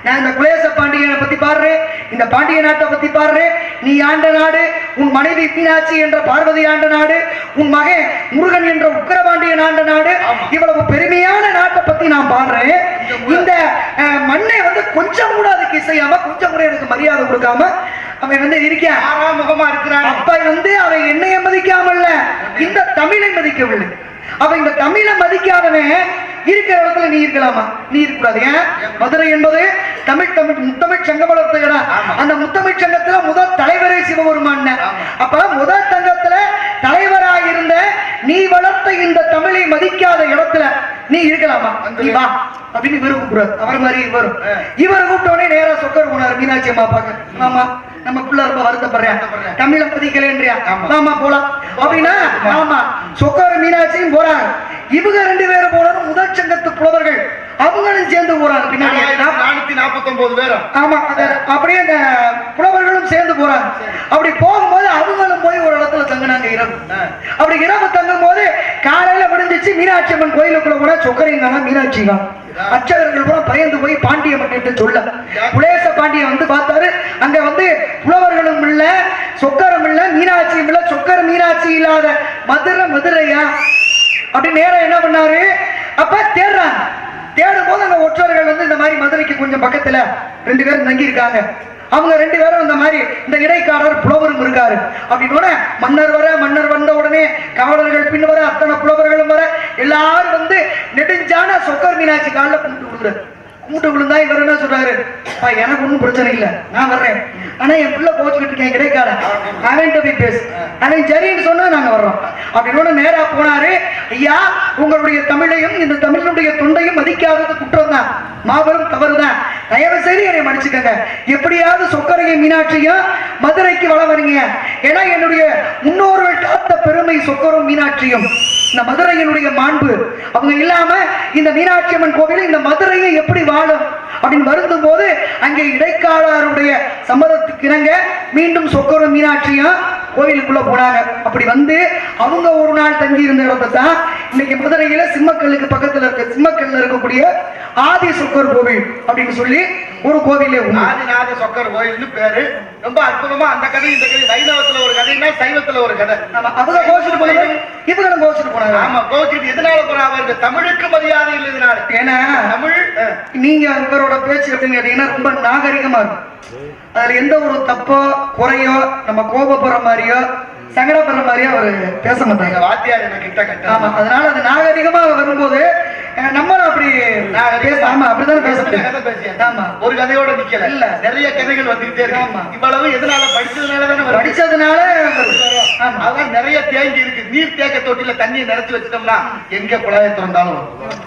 நான் இந்த குலேச பாண்டியனை பத்தி பாடுறேன், இந்த பாண்டிய நாட்டை பத்தி பாடுறேன், நீ ஆண்ட நாடு, உன் மனைவி மீனாட்சி என்ற பார்வதி ஆண்ட நாடு, உன் மகன் முருகன் என்ற உக்கிரபாண்டியன் ஆண்ட நாடு, இவ்வளவு பெருமையான நாட்டை பத்தி நான் பாடுறேன். இந்த மண்ணை வந்து கொஞ்சம் கூட அதுக்கு இசையாம, கொஞ்சம் கூட எனக்கு மரியாதை கொடுக்காம அவன் வந்து இருக்கான், ஆறாமுகமா இருக்கிறான். அப்ப வந்து அவன் என்னைய மதிக்காமல்ல, இந்த தமிழை மதிக்கவில்லை. அவன் இந்த தமிழை மதிக்காதவன் இருக்கிற இடத்துல நீ இருக்கலாமா, நீ இருக்கக்கூடாது. ஏன், மதுரை என்பது தமிழ் தமிழ் முத்தமிழ் சங்கம் வளர்த்த இடம். அந்த முத்தமிழ் சங்கத்துல முதல் தலைவரே சிவபெருமான். அப்ப முதல் சங்கத்துல தலைவராக இருந்த நீ வளர்த்த இந்த தமிழை மதிக்காத இடத்துல நீ இருக்கலாமா, நீ வா அப்படின்னு இவரு கூப்பிடுறாரு. அவர் மாதிரி வரும். இவரை கூப்பிட்டோடனே நேரா சொக்கர் போனார் மீனாட்சி அம்மா பார்க்க. ஆமா, நம்ம பிள்ளை ரொம்ப வருத்தப்படுறேன், தமிழை மதிக்கலன்றியா, ஆமா போலாம் அப்படின்னா, ஆமா சொக்கர் மீனாட்சியும் போறாங்க. இவங்க 2 பேரும் போனாலும் முதல் சங்கத்து புலவர்கள் அவங்களும் சேர்ந்து போறாங்க பின்னாடி 449 பேர். ஆமா, அப்படியே அந்த புலவர்களும் சேர்ந்து போறாங்க. அப்படி போகும்போது அவங்களும் போய் ஒரு இடத்துல தங்கினாங்க இரவு. அப்படி இரவு தங்கும் போது காலையில விடிஞ்சிச்சு, மீனாட்சி அம்மன் கோயிலுக்குள்ள கூட சொக்கரைங்க மீனாட்சி அச்சகர்கள் கூட பயந்து போய் பாண்டிய மன்னிட்டு சொல்ல, குலேச பாண்டியன் வந்து பார்த்தாரு. அங்க வந்து புலவர்களும் இல்ல, சொக்கரம் இல்ல, மீனாட்சியும் இல்ல. சொக்கர மீனாட்சி இல்லாத மதுரையா அப்படி நேரம் என்ன பண்ணாரு, அப்ப தேடுறாங்க. தேடும் போது அந்த ஒற்றர்கள் வந்து இந்த மாதிரி மதுரைக்கு கொஞ்சம் பக்கத்துல 2 பேரும் தங்கி இருக்காங்க. அவங்க 2 பேரும் இந்த மாதிரி இந்த இடைக்காரர் புலவரும் இருக்காரு அப்படின்னு மன்னர் வர, மன்னர் வந்த உடனே காவலர்கள் பின் வர, அத்தனை புலவர்களும் வர, எல்லாரும் வந்து நெடுஞ்சான சொக்கர் மீனாட்சி காலில் கும்பிட்டு விடுறாரு. கும்பிட்டு விழுந்தா இவர் என்ன சொல்றாரு, எனக்கு ஒன்றும் பிரச்சனை இல்லை, நான் வர்றேன், ஆனா என் பிள்ளை கோச்சுக்கிட்டு இருக்கேன் இடைக்கால, அவன்கிட்ட போய் பேசு, அவன் சரின்னு சொன்னா நாங்க வர்றோம் அப்படின்னு நேரா போனாரு. ஐயா, உங்களுடைய தமிழையும் இந்த தமிழனுடைய தொண்டையும் மதிக்காதது குற்றம் தான், மாபெரும் தவறு தான், தயவு செய்து என்னை மன்னிச்சுக்கங்க. எப்படியாவது சொக்கரையும் மீனாட்சியும் மதுரைக்கு வள வரீங்க. ஏன்னா என்னுடைய முன்னோர்கள் காத்த பெருமை சொக்கரும் மீனாட்சியும், இந்த மதுரையினுடைய மாண்பு. அவங்க இல்லாம இந்த மீனாட்சி அம்மன் கோவில் இந்த மதுரையை எப்படி வாழும் அப்படின்னு வருந்தும் போது அங்கே இடைக்காலருடைய சம்மதத்துக்கு இணங்க மீண்டும் சொக்கரும் மீனாட்சியும் கோவிலுக்குள்ள போனாங்க. அப்படி வந்து அவங்க ஒரு நாள் தங்கி இருந்த இடத்தை தான் இன்னைக்கு மதுரையில சிம்மக்கல்லுக்கு பக்கத்துல இருக்க சிம்மக்கல்ல இருக்கக்கூடிய ஆதி சொக்கர் கோவில் அப்படின்னு சொல்லி ஒரு கோவிலே ஆதிநாத சொக்கர் கோயில்னு பேரு. ரொம்ப அற்புதமா அந்த கதை இந்த கதை, வைணவத்துல ஒரு கதைன்னா சைவத்துல ஒரு கதை. அவங்க கோச்சிட்டு போனாங்க, இவங்களும் கோச்சிட்டு போனாங்க. ஆமா, கோச்சிட்டு எதனால போறாங்க, தமிழுக்கு மரியாதை இல்லை இதனால. ஏன்னா தமிழ், நீங்க இவரோட பேச்சு அப்படின்னு கேட்டீங்கன்னா ரொம்ப நாகரிகமா இருக்கும். அதுல எந்த ஒரு தப்போ குறையோ நம்ம கோபப்படுற மாதிரியோ சங்கடப்படுற மாதிரியோ அவர் பேச மாட்டாங்க. வாத்தியார் கிட்ட கட்ட. ஆமா, அதனால அது நாகரிகமா வரும்போது நம்மளும் அப்படி ஆமா அப்படிதான் பேச. ஆமா, ஒரு கதையோட நிக்கல, இல்ல நிறைய கதைகள் வந்துகிட்டே இருக்கு. ஆமா, இவ்வளவு எதனால படிச்சதுனால தானே, படிச்சதுனால அதான் நிறைய தேங்கி இருக்கு. நீர் தேக்க தொட்டில தண்ணியை நினைச்சு வச்சுட்டோம்னா எங்க குழாயை திறந்தாலும்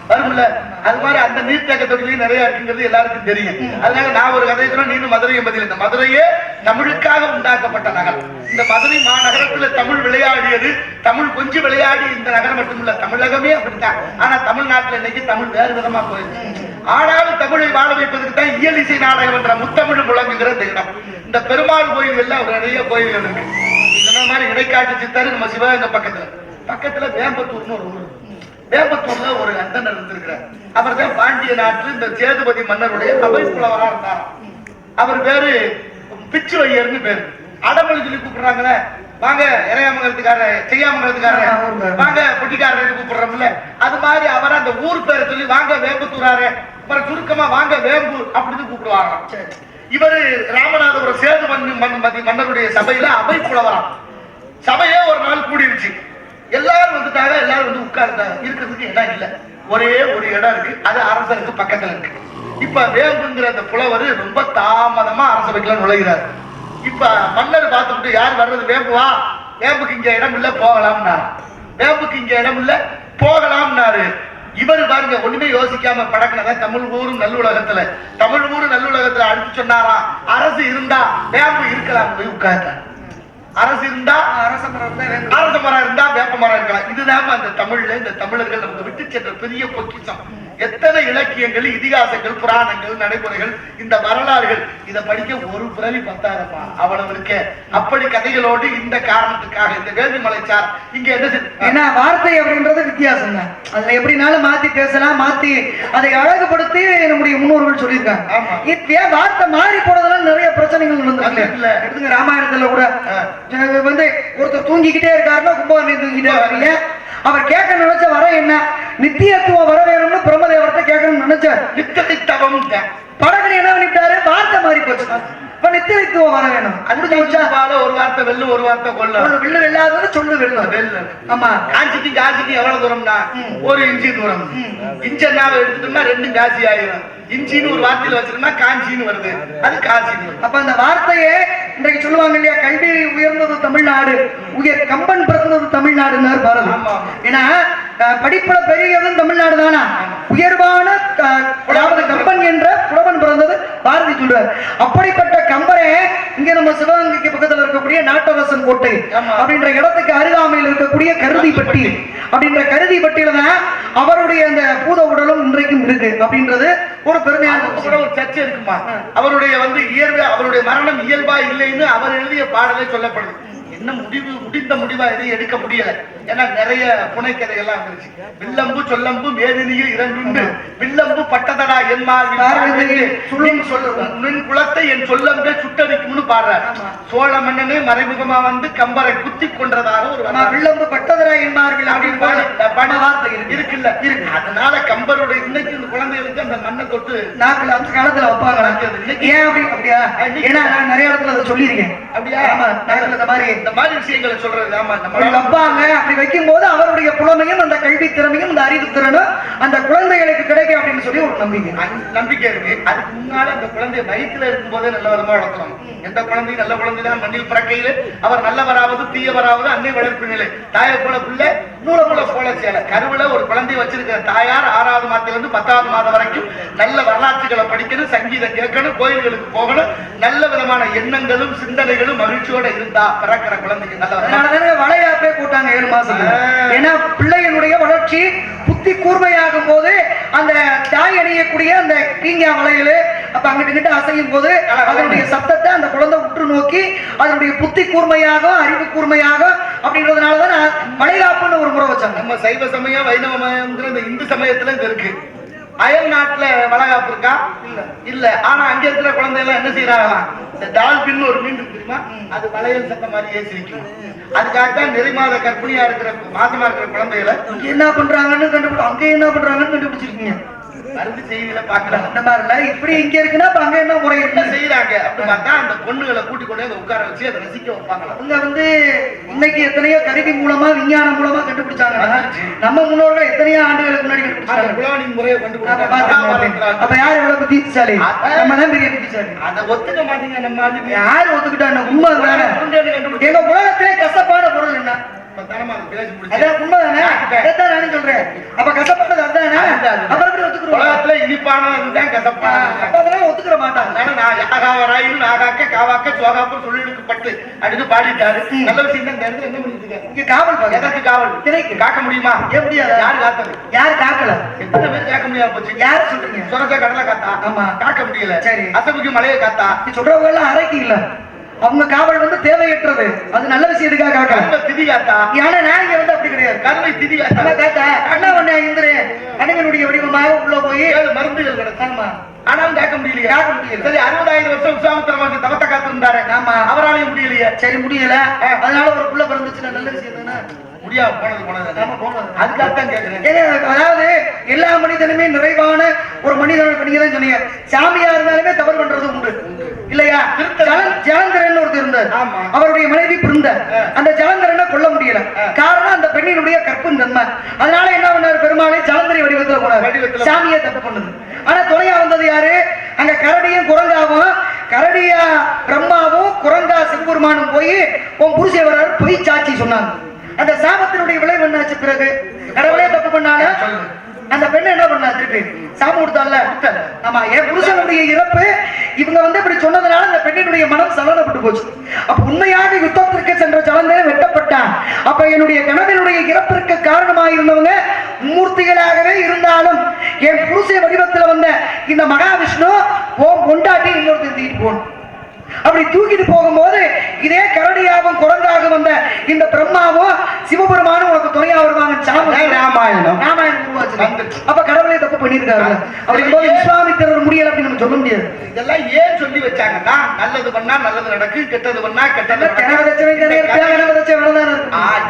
வரும்ல, அது மாதிரி அந்த நீர் தேக்க தொட்டிலையும் நிறைய இருக்குங்கிறது எல்லாருக்கும் தெரியும். அதனால நான் ஒரு கதை சொன்னா நீனும் மதுரையை பதில். இந்த மதுரையே தமிழுக்காக உண்டாக்கப்பட்ட நகரம். இந்த மதுரை மாநகரத்துல தமிழ் விளையாடியது, தமிழ் கொஞ்சம் விளையாடி இந்த நகரம் மட்டுமில்ல, தமிழகமே அப்படித்தான். ஆனா தமிழ்நாட்டில் இன்னைக்கு தமிழ் வேறு விதமா போயிருக்கு. ஆனாலும் தமிழை வாழ வைப்பதற்கு தான் இயல் இசை நாடகம் என்ற முத்தமிழ் முழங்குகிற இந்த இடம். இந்த பெருமாள் கோயில்கள்ல நிறைய கோயில்கள் இருக்கு. இந்த மாதிரி இடைக்காட்டு சித்தர் நம்ம சிவகங்கை பக்கத்துல வேம்பத்தூர்னு ஒரு ஊர். வேம்பத்தூர்ல ஒரு அந்தனர் இருந்திருக்கிறார். அவர் தான் பாண்டிய நாட்டு இந்த சேதுபதி மன்னருடைய அவை புலவரா இருந்தார். அவர் பேரு பிச்சு வையர்னு பேரு. அடமொழி சொல்லி கூப்பிடுறாங்களே, வாங்க இறையாமங்கலத்துக்கார செய்யாமங்கலத்துக்கார, வாங்க பொட்டிக்காரர் கூப்பிடுறோம்ல, அது மாதிரி அவர் அந்த ஊர் பேரை சொல்லி வாங்க வேம்பத்தூராரு, அப்புறம் சுருக்கமா வாங்க வேம்பு அப்படின்னு கூப்பிடுவாங்க. இவரு ராமநாதபுரம் சேதுபதி மன்னருடைய சபையில அவை புலவராம். சபையே ஒரு நாள் கூடிருச்சு. எல்லாரும் வந்துட்டாங்க, எல்லாரும் வந்து உட்கார்ந்தாங்க. இருக்கிறதுக்கு இடம் இல்லை, ஒரே ஒரு இடம் இருக்கு, அது அரசருக்கு பக்கத்துல இருக்கு. இப்ப இப்ப வேம்புங்கிற அந்த புலவர் ரொம்ப தாமதமா அரசவைக்குள்ள நுழைகிறார். இப்ப மன்னர் பார்த்துட்டு யார் வர்றது, வேம்பு வா, வேம்புக்கு இங்க இடம் இல்ல போகலாம்னாரு. வேம்புக்கு இங்க இடம் இல்ல போகலாம்னாரு. இவர் பாருங்க ஒண்ணுமே யோசிக்காம படக்கினதான் தமிழ் ஊரும் நல்லுலகத்துல அடுத்து சொன்னாரா, அரசு இருந்தா வேம்பு இருக்கலாம் போய் உட்கார்ந்தார். அரசு இருந்தா அரச மரம் இருந்தா வேப்ப மரம் இருக்கலாம். இதுதான் அந்த தமிழ்ல இந்த தமிழர்கள் நமக்கு விட்டு சென்ற பெரிய பொக்கிஷம். எத்தனை இலக்கியங்கள், இதிகாசங்கள், புராணங்கள், நடைமுறைகள், இந்த வரலாறுகள், இதை படிக்க ஒரு பிறவி பத்தாயிரப்பா அவ்வளவு இருக்க. அப்படி கதைகளோடு இந்த காரணத்துக்காக இந்த வேள்விமலைச்சார் இங்க என்ன வார்த்தை அப்படின்றது வித்தியாசம் தான். அதுல எப்படினாலும் மாத்தி பேசலாம், மாத்தி அதை அழகுபடுத்தி நம்முடைய முன்னோர்கள் சொல்லியிருக்காங்க. இப்ப வார்த்தை மாறி போனதெல்லாம் நிறைய பிரச்சனைகள் வந்து ராமாயணத்துல கூட வந்து ஒருத்தர் தூங்கிக்கிட்டே இருக்காருன்னா கும்பகர்ணன் தூங்கிட்டே வரீங்க. அவர் கேட்க நினைச்ச வர என்ன நித்தியத்துவம் வர வேணும்னு பிரம்மதேவர்கிட்ட கேட்கணும்னு நினைச்சார். நித்தியத்துவம் படகன் என்ன பண்ணிட்டாரு, வார்த்தை மாறி போச்சு. இப்ப நித்தியத்துவம் வர வேணும். அது ஒரு வார்த்தை வெள்ளு, ஒரு வார்த்தை கொள்ள. வெள்ளு வெள்ளாதது சொல்லு வெள்ளு. ஆமா, காஞ்சிக்கு எவ்வளவு தூரம்னா 1 இன்ச்சு தூரம். இன்ச்சன்னாவை எடுத்துட்டோம்னா 2 காசி ஆயிரும். இஞ்சின்னு ஒரு வார்த்தையில வச்சிருந்தா காஞ்சின்னு வருது, அது காஞ்சின்னு. அப்ப அந்த வார்த்தையே இன்றைக்கு சொல்லுவாங்க இல்லையா, கல்வி உயர்ந்தது தமிழ்நாடு, உயர் கம்பன் பிறந்தது தமிழ்நாடுன்னு பாரதம். ஏன்னா படிப்புல பெரியதும் தமிழ்நாடு தானா, உயர்வான கம்பன் என்ற புலவன் பிறந்தது பாரதி சொல்றார். அப்படிப்பட்ட கம்பரே இங்க நம்ம சிவகங்கைக்கு பக்கத்துல இருக்கக்கூடிய நாட்டரசன் கோட்டை அப்படின்ற இடத்துக்கு அருகாமையில் இருக்கக்கூடிய கருதிப்பட்டி அப்படின்ற கருதிப்பட்டியில தான் அவருடைய அந்த பூத உடலும் இன்றைக்கும் இருக்கு அப்படின்றது ஒரு பெருமையான ஒரு சர்ச்சை இருக்குமா. அவருடைய இயல்பு, அவருடைய மரணம் இயல்பா இல்லைன்னு அவர் எழுதிய பாடலே சொல்லப்படுது. என்ன முடிந்த முடிவா எதையும் எடுக்க முடியல. ஏன்னா நிறைய புனைக்கதை எல்லாம் வந்துருச்சு. வில்லம்பு சொல்லம்பு மேதினியில் 2 உண்டு, வில்லம்பு பட்டதடா என் குலத்தை என் சொல்லம்பே சுட்டடிக்கும்னு பாடுறாரு. சோழ மன்னனே மறைமுகமா கம்பரை குத்தி கொன்றதாக ஒரு வில்லம்பு பட்டதடா என்பார்கள் அப்படின்னு வார்த்தை இருக்குல்ல இருக்கு. அதனால கம்பருடைய இன்னைக்கு இந்த குழந்தைகளுக்கு அந்த மண்ணை தொட்டு நாக்குல அந்த காலத்துல வைப்பாங்க. ஏன் அப்படியா? ஏன்னா நான் நிறைய இடத்துல அதை சொல்லியிருக்கேன். அப்படியா? இந்த மாதிரி விஷயங்களை சொல்றது. ஆமா, வைப்பாங்க. அப்படி வைக்கும் போது அவருடைய புலமையும் அந்த கல்வி திறமையும் அந்த அறிவு திறனும் அந்த குழந்தைகளுக்கு கிடைக்கும் அப்படின்னு சொல்லி ஒரு நம்பிக்கை இருக்கு. அதுக்கு முன்னால அந்த குழந்தை வயிற்றுல இருக்கும் போதே நல்ல விதமா வளர்க்கணும். எந்த குழந்தையும் நல்ல குழந்தைதான் மண்ணில் பிறக்கையில அவர் நல்லவராவது தீயவராவது அன்னை வளர்ப்பு நிலை. தாயை போல பிள்ளை நூலை போல சேலை. கருவில ஒரு குழந்தைய வச்சிருக்கிற தாயார் 6வது மாதத்திலிருந்து 10வது மாதம் வரைக்கும் நல்ல வரலாற்றுகளை படிக்கணும், சங்கீதம் கேட்கணும், கோயில்களுக்கு போகணும், நல்ல விதமான எண்ணங்களும் சிந்தனைகளும் மகிழ்ச்சியோட இருந்தா பிறக்கிற குழந்தைக்கு நல்ல வளையாப்பே போட்டாங்க 7 மாசம். ஏன்னா பிள்ளைகளுடைய வளர்ச்சி புத்தி கூர்மையாகும் போது அந்த தாய் அணியக்கூடிய அந்த கீங்கா வளையல் அப்ப அங்கிட்டு அசையும் போது அதனுடைய சத்தத்தை அந்த குழந்தை உற்று நோக்கி அதனுடைய புத்தி கூர்மையாக அறிவு கூர்மையாக அப்படின்றதுனாலதான் வளைகாப்புன்னு ஒரு முறை வச்சாங்க. நம்ம சைவ சமயம் வைணவ மயம்ங்கிற இந்த இந்து சமயத்துல இது இருக்கு. அயல் நாட்டுல வளகாப்பு இருக்கா? இல்ல. ஆனா அங்க இருக்கிற குழந்தை எல்லாம் என்ன செய்யறாங்களாம், இந்த டால்பின் ஒரு மீன் தெரியுமா, அது வளையல் சத்த மாதிரியே சிரிக்கும். அதுக்காகத்தான் நிறைமாத கர்ப்பிணியா இருக்கிற மாசமா இருக்கிற குழந்தைகளை இங்க என்ன பண்றாங்கன்னு கண்டுபிடி, அங்க என்ன பண்றாங்கன்னு கண்டுபிடிச்சிருக்கீங்க. மருந்து செய்தியில பாக்கலாம். அந்த மாதிரி இல்ல, இப்படி இங்க இருக்குன்னா அங்க என்ன முறை என்ன செய்யறாங்க அப்படின்னு பார்த்தா அந்த பொண்ணுகளை கூட்டி கொண்டு வந்து உட்கார வச்சு அதை ரசிக்க வைப்பாங்களா. அவங்க இன்னைக்கு எத்தனையோ கருவி மூலமா விஞ்ஞானம் மூலமா கண்டுபிடிச்சாங்க. நம்ம முன்னோர்கள் எத்தனையோ ஆண்டுகளுக்கு முன்னாடி கண்டுபிடிச்சாங்க. குளோனிங் முறையை கண்டுபிடிச்சாங்க. அப்ப யார் எவ்வளவு புத்திசாலி? நம்ம தான் பெரிய புத்திசாலி. அதை ஒத்துக்க மாட்டீங்க. நம்ம யாரு ஒத்துக்கிட்டாங்க? உண்மை வேற. எங்க உலகத்திலே கசப்பான பொருள் என்ன? ஒத்துக்கிற மாட்டாங்க. பாடிட்டாரு. நல்ல விஷயம் என்ன காவல் காக்க முடியுமா? யாரு காத்தது? யாரு காக்கல? எத்தனை பேர் காக்க முடியாம போச்சு? யாரு சொல்றீங்க? சொரச்ச கடலை காத்தா? ஆமா, காக்க முடியல. சரி, அசைக்கு மலையை காத்தா? சொல்றவங்க எல்லாம் அரைக்கு இல்ல. அவங்க காவல் தேவையற்றது. அது நல்ல விஷயத்துக்காக காக்க திதி காத்தா. ஆனா நான் இங்க அப்படி கிடையாது. கருணை திதி காத்தா காத்தா அண்ணா ஒண்ணு இந்திர அணிவனுடைய வடிவமாக உள்ள போய் மருந்துகள் கிடைச்சாமா. ஆனாலும் கேட்க முடியலையே. கேட்க முடியல. சரி, 60,000 வருஷம் விஸ்வாமித்திர தவத்தை காத்து இருந்தாரு. ஆமா, அவராலையும் முடியலையே. சரி, முடியல. அதனால ஒரு புள்ள பிறந்துச்சுன்னா நல்ல விஷயம் தானே. முடியாது, போனது அதுக்காகத்தான் கேட்கிறேன். அதாவது எல்லா மனிதனுமே நிறைவான ஒரு மனிதன். நீங்க தான் சொன்னீங்க, சாமியா இருந்தாலுமே தவறு பண்றது உண்டு இல்லையா? ஜலந்தரன் ஒருத்தர் இருந்தார். அவருடைய மனைவி பிருந்த. அந்த ஜலந்தரனை கொல்ல முடியல. காரணம் அந்த பெண்ணினுடைய கற்பின் தன்மை. அதனால என்ன பண்ணாரு, பெருமாளை ஜலந்தரி வடிவத்தில் போனார். சாமியை தப்பு பண்ணுது. ஆனா துணையா வந்தது யாரு? பிரம்மாவும் குரங்கா சிவபெருமானும் போய் உன் புருஷ வர்றாரு பொய் சாட்சி சொன்னாங்க. அந்த சாபத்தினுடைய விளைவு என்னாச்சு? பிறகு கடவுளே தப்பு பண்ணாங்க. அந்த பெண்ணு என்ன பண்ணா? திருப்பி சாபம் கொடுத்தால. ஆமா, என் புருஷனுடைய இறப்பு இவங்க இப்படி சொன்னதுனால அந்த பெண்ணினுடைய மனம் சலனப்பட்டு போச்சு. அப்ப உண்மையாக யுத்தத்திற்கு சென்ற சலந்தே வெட்டப்பட்டான். அப்ப என்னுடைய கணவனுடைய இறப்பிற்கு காரணமாக இருந்தவங்க மூர்த்திகளாகவே இருந்தாலும் என் புருஷ வடிவத்தில் வந்த இந்த மகாவிஷ்ணு கொண்டாட்டி இன்னொருத்தர் தூக்கிட்டு போகணும். அப்படி தூக்கிட்டு போகும்போது இதே கரடியாகவும் குரங்காக வந்த இந்த பிரம்மாவும் சிவபெருமானும் உனக்கு துணையா வருவாங்க. ராமாயணம் உருவாச்சு. அப்ப கடவுளே தப்பு பண்ணிருக்காரு. அப்படிங்கும்போது விஸ்வாமித்திரர் முடியல அப்படின்னு நம்ம சொல்ல முடியாது. இதெல்லாம் ஏன் சொல்லி வச்சாங்கன்னா, நல்லது பண்ணா நல்லது நடக்கும், கெட்டது பண்ணா கெட்டது.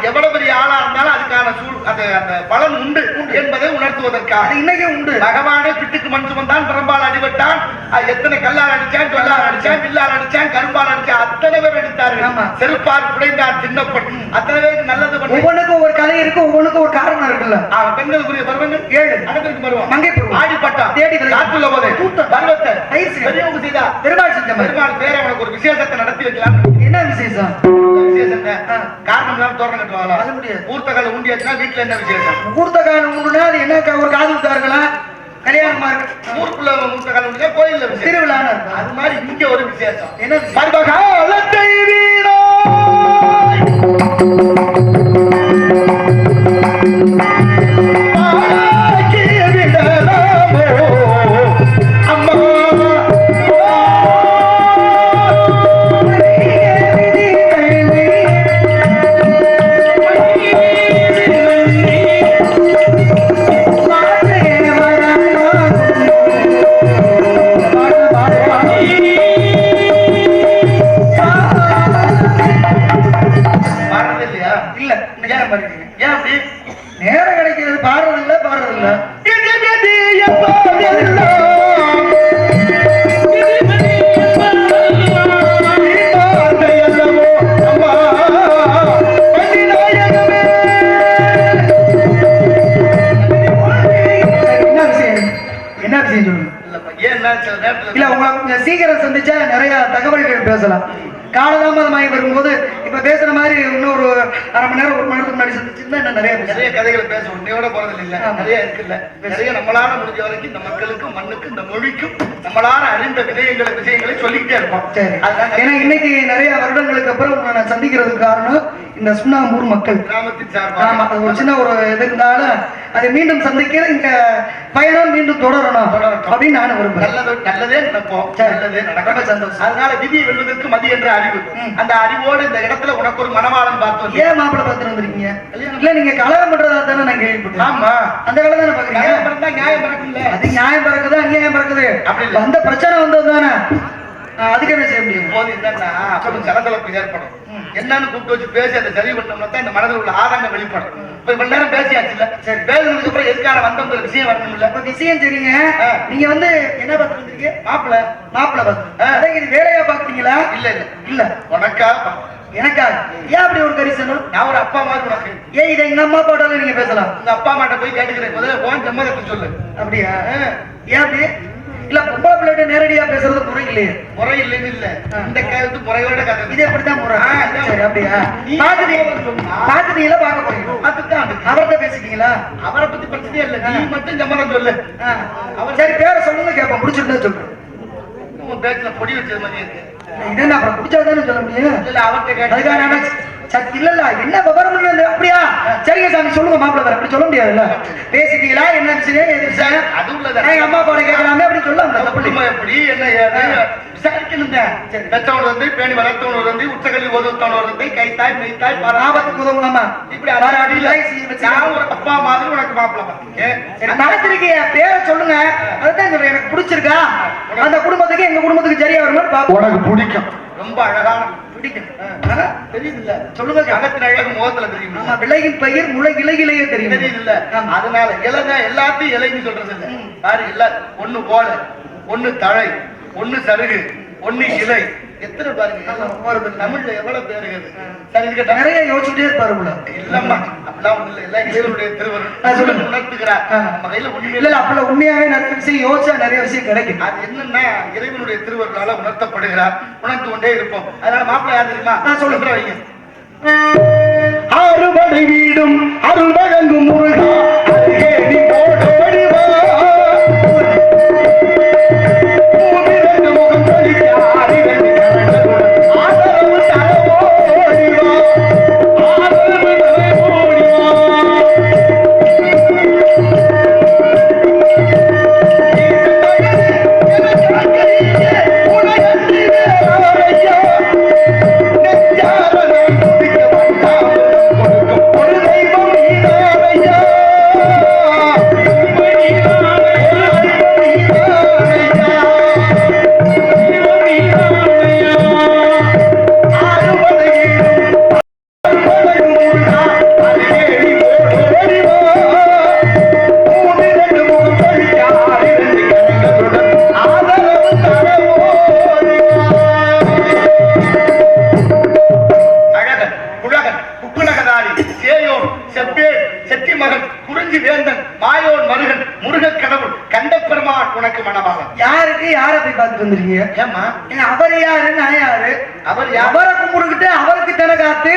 எவ்வளவு பெரிய ஆளா இருந்தாலும் அதுக்கான அந்த பலன் உண்டு என்பதை உணர்த்துவதற்காக இன்னைக்கு உண்டு. பகவானே பிட்டுக்கு மண் சுமந்தான், பிரம்பால் அடிபட்டான், எத்தனை கல்லால் அடிச்சான், சொல்லால் அடிச்சான், வில்லால் அடிச்சான், கரும்பால் அடிச்சான், அத்தனை பேர் அடித்தார்கள். செருப்பால் புடைந்தான் சின்னப்பன், அத்தனை பேருக்கு நல்லது பண்ண. ஒவ்வொன்றுக்கும் ஒரு கதை இருக்கு, ஒவ்வொன்றுக்கும் ஒரு காரணம் இருக்குல்ல. பெண்களுக்குரிய பருவங்கள் 7 அடத்திற்கு பருவம், மங்கை பருவம், ஆடிப்பட்டம், தேடி காற்றுள்ள போதே, பருவத்தை, பெரியவங்க செய்தா, பெருமாள் செஞ்ச பெருமாள் பேரை உனக்கு ஒரு விசேஷத்தை நடத்தி வைக்கலாம். என்ன விசேஷம்? விசேஷத்தை காரணம் இல்லாம தோரணம் கட்டுவாங்களா? அது முடியாது. ஊர்த்தகால ஊண்டியாச்சுன்னா வீட்டுல என்ன விசேஷம்? ஊர்த்தகால ஊண்டுனா அது என்ன? ஒரு காது ஊத்தார்களா, கல்யாணமா இருக்கு. ஊருக்குள்ள ஊர்த்தகால ஊண்டியா கோயில்ல திருவிழா. அது மாதிரி இங்க ஒரு விசேஷம். என்ன? பருவகாலத்தை வீணோ நேரம் கிடைக்கிறது. பாடுறதில்ல பாடுறதில்ல என்ன விஷயம் சொல்லுங்க. இல்ல உங்களை சீக்கிரம் சந்திச்சா நிறைய தகவல்கள் பேசலாம். காலதாமதமாகி வரும்போது இப்ப பேசுற மாதிரி இன்னொரு அரை மணி நேரம் 1 மணி நேரத்துக்கு முன்னாடி சந்திச்சிருந்தா என்ன நிறைய கதைகளை பேச உண்மையோட போறது இல்ல. நிறைய இருக்குல்ல. நிறைய நம்மளால முடிஞ்ச வரைக்கும் இந்த மக்களுக்கும் மண்ணுக்கும் இந்த மொழிக்கும் நம்மளால அறிந்த விஷயங்களை சொல்லிக்கிட்டே இருப்போம். ஏன்னா இன்னைக்கு நிறைய வருடங்களுக்கு அப்புறம் நான் சந்திக்கிறதுக்கு காரணம் இந்த சுண்ணாம்பூர் மக்கள் கிராமத்தின் சார்பாக ஒரு சின்ன ஒரு இது இருந்தாலும் அதை மீண்டும் சந்திக்கிற இந்த பயணம் மீண்டும் தொடரணும் அப்படின்னு நான் விரும்புறேன். நல்லதே நினைப்போம், நல்லதே நடக்க சந்தோஷம். அதனால விதியை வெல்வதற்கு மதி என்ற அறிவு, அந்த அறிவோடு இந்த இடத்துல உனக்கு ஒரு மனவாளம் பார்த்தோம். ஏன் மாப்பிள்ளை பார்த்து வந்திருக்கீங்க? இல்ல நீங்க கலகம் பண்றதா தானே நான் கேள்விப்பட்டேன். ஆமா, அந்த வேலை தானே பாக்குறீங்க. நியாயம் பிறக்குல்ல, அது நியாயம் பிறக்குது, அநியாயம் பிறக்குது. அப்படி அந்த பிரச்சனை வந்தது தானே, அதுக்கு என்ன செய்ய முடியும்? போது என்னன்னா சலசலப்பு ஏற்படும். என்னன்னு கூப்பிட்டு வச்சு பேசி அதை சரி பண்ணோம்னா தான் இந்த மனதில் உள்ள ஆதங்கம் வெளிப்படும். இப்ப இவ்வளவு நேரம் பேசியாச்சு இல்ல, சரி பேசுனதுக்கு அப்புறம் எதுக்கான வந்த விஷயம் வரணும் இல்ல. இப்ப விஷயம் சரிங்க. நீங்க என்ன பார்த்து வந்திருக்கீங்க? மாப்பிள்ள பார்த்து. இது வேலையா பாக்குறீங்களா? இல்ல இல்ல இல்ல, உனக்கா எனக்கா? ஏன் அப்படி ஒரு கரிசனம்? நான் ஒரு அப்பா மாதிரி உனக்கு. ஏன் இதை எங்க அம்மா அப்பாட்டால நீங்க பேசலாம். உங்க அப்பா அம்மாட்ட போய் கேட்டுக்கிறேன், முதல்ல போன் சம்மதத்தை சொல்லு. அப்படியா? ஏன் அப்படி? இல்ல பொம்பளை பிள்ளைகிட்ட நேரடியா பேசுறது முறை இல்லையே. முறை இல்லைன்னு இல்ல, இந்த கருத்து முறையோட கதை. இது எப்படித்தான் முறை? சரி, அப்படியா? பாத்துட்டீங்களா? பார்க்க போறீங்க? அதுதான் அவர்கிட்ட பேசிட்டீங்களா? அவரை பத்தி பிரச்சனையே இல்ல, நீ மட்டும் சம்மதம் சொல்லு. அவர் சரி பேரை சொல்லுங்க கேட்போம், முடிச்சுட்டு சொல்றேன். உன் பேச்சுல பொடி வச்சது மாதிரி இருக்கு. இது என்ன அப்புறம் பிடிச்சதானே சொல்ல முடியும். இல்ல அவர்கிட்ட கேட்டு இல்ல இல்ல என்ன விவரம் அப்படியா? சரிங்க சாமி சொல்லுங்க மாப்பிள்ள. அப்படி சொல்ல முடியாதுல்ல. பேசிட்டீங்களா? என்ன விஷயம்? எது விஷயம்? அது உள்ளதா அம்மா அப்பா கேட்கலாமே அப்படின்னு சொல்லலாம். எப்படி என்ன விசாரிக்கணும். பெற்றவன் வந்து பேணி வளர்த்தவன் வந்து உச்சகல்வி உதவுத்தவன் வந்து கைத்தாய் மெய்த்தாய் ஆபத்துக்கு உதவுலாமா? இப்படி ஒரு அப்பா மாதிரி உனக்கு மாப்பிள்ள பார்த்தீங்க. நடத்திருக்கீங்க, பேரை சொல்லுங்க. அதுதான் சொல்றேன், எனக்கு பிடிச்சிருக்கா? அந்த குடும்பத்துக்கு எங்க குடும்பத்துக்கு சரியா வருமா? உனக்கு பிடிக்கும், ரொம்ப அழகான பிடிக்கும். தெரியுதுல்ல? சொல்லுங்க. அகத்தின் அழகு முகத்துல தெரியும். விலையின் பெயர் முளை இலையிலேயே தெரியும். தெரியுதுல்ல? அதனால இலைங்க எல்லாத்தையும் இலைன்னு சொல்றது இல்ல. பாரு, இல்ல ஒண்ணு போல, ஒண்ணு தழை, ஒண்ணு சருகு, ஒண்ணு இலை, எத்தனை பாருங்க தமிழ்ல எவ்வளவு பேரு சரி இருக்கட்டும். நிறைய யோசிச்சுட்டே இருப்பாரு உள்ள. இல்லம்மா அப்படிலாம் ஒண்ணு இல்லை, எல்லாம் இறைவனுடைய திருவருள் உணர்த்துகிறார். நம்ம கையில ஒண்ணுமே இல்ல அப்பல உண்மையாவே நிறைய விஷயம் யோசிச்சா நிறைய விஷயம் கிடைக்கும். அது என்னன்னா இறைவனுடைய திருவருளால உணர்த்தப்படுகிறார், உணர்ந்து கொண்டே இருப்போம். அதனால மாப்பிள்ளை யார் தெரியுமா? நான் சொல்லுறேன் வைங்க. அறுபடை வீடும் அருள் வழங்கும் முருகா அருகே நீ ஓடோடி வா. பூமிரண்டு முகம் தொழிக்க அறிவென்று கவர்ந்ததுடன் ஆதரவு தர ஓடி வா. ஆதரவு தர ஓடி வா. உனக்கு மனமாகும். யாருக்கு யாரை போய் பார்த்துட்டு வந்துருக்கீங்க? ஏமா அவர் யாரு நான் யாரு? அவர் அவரை கும்பிடுக்கிட்டு அவருக்கு தின காத்து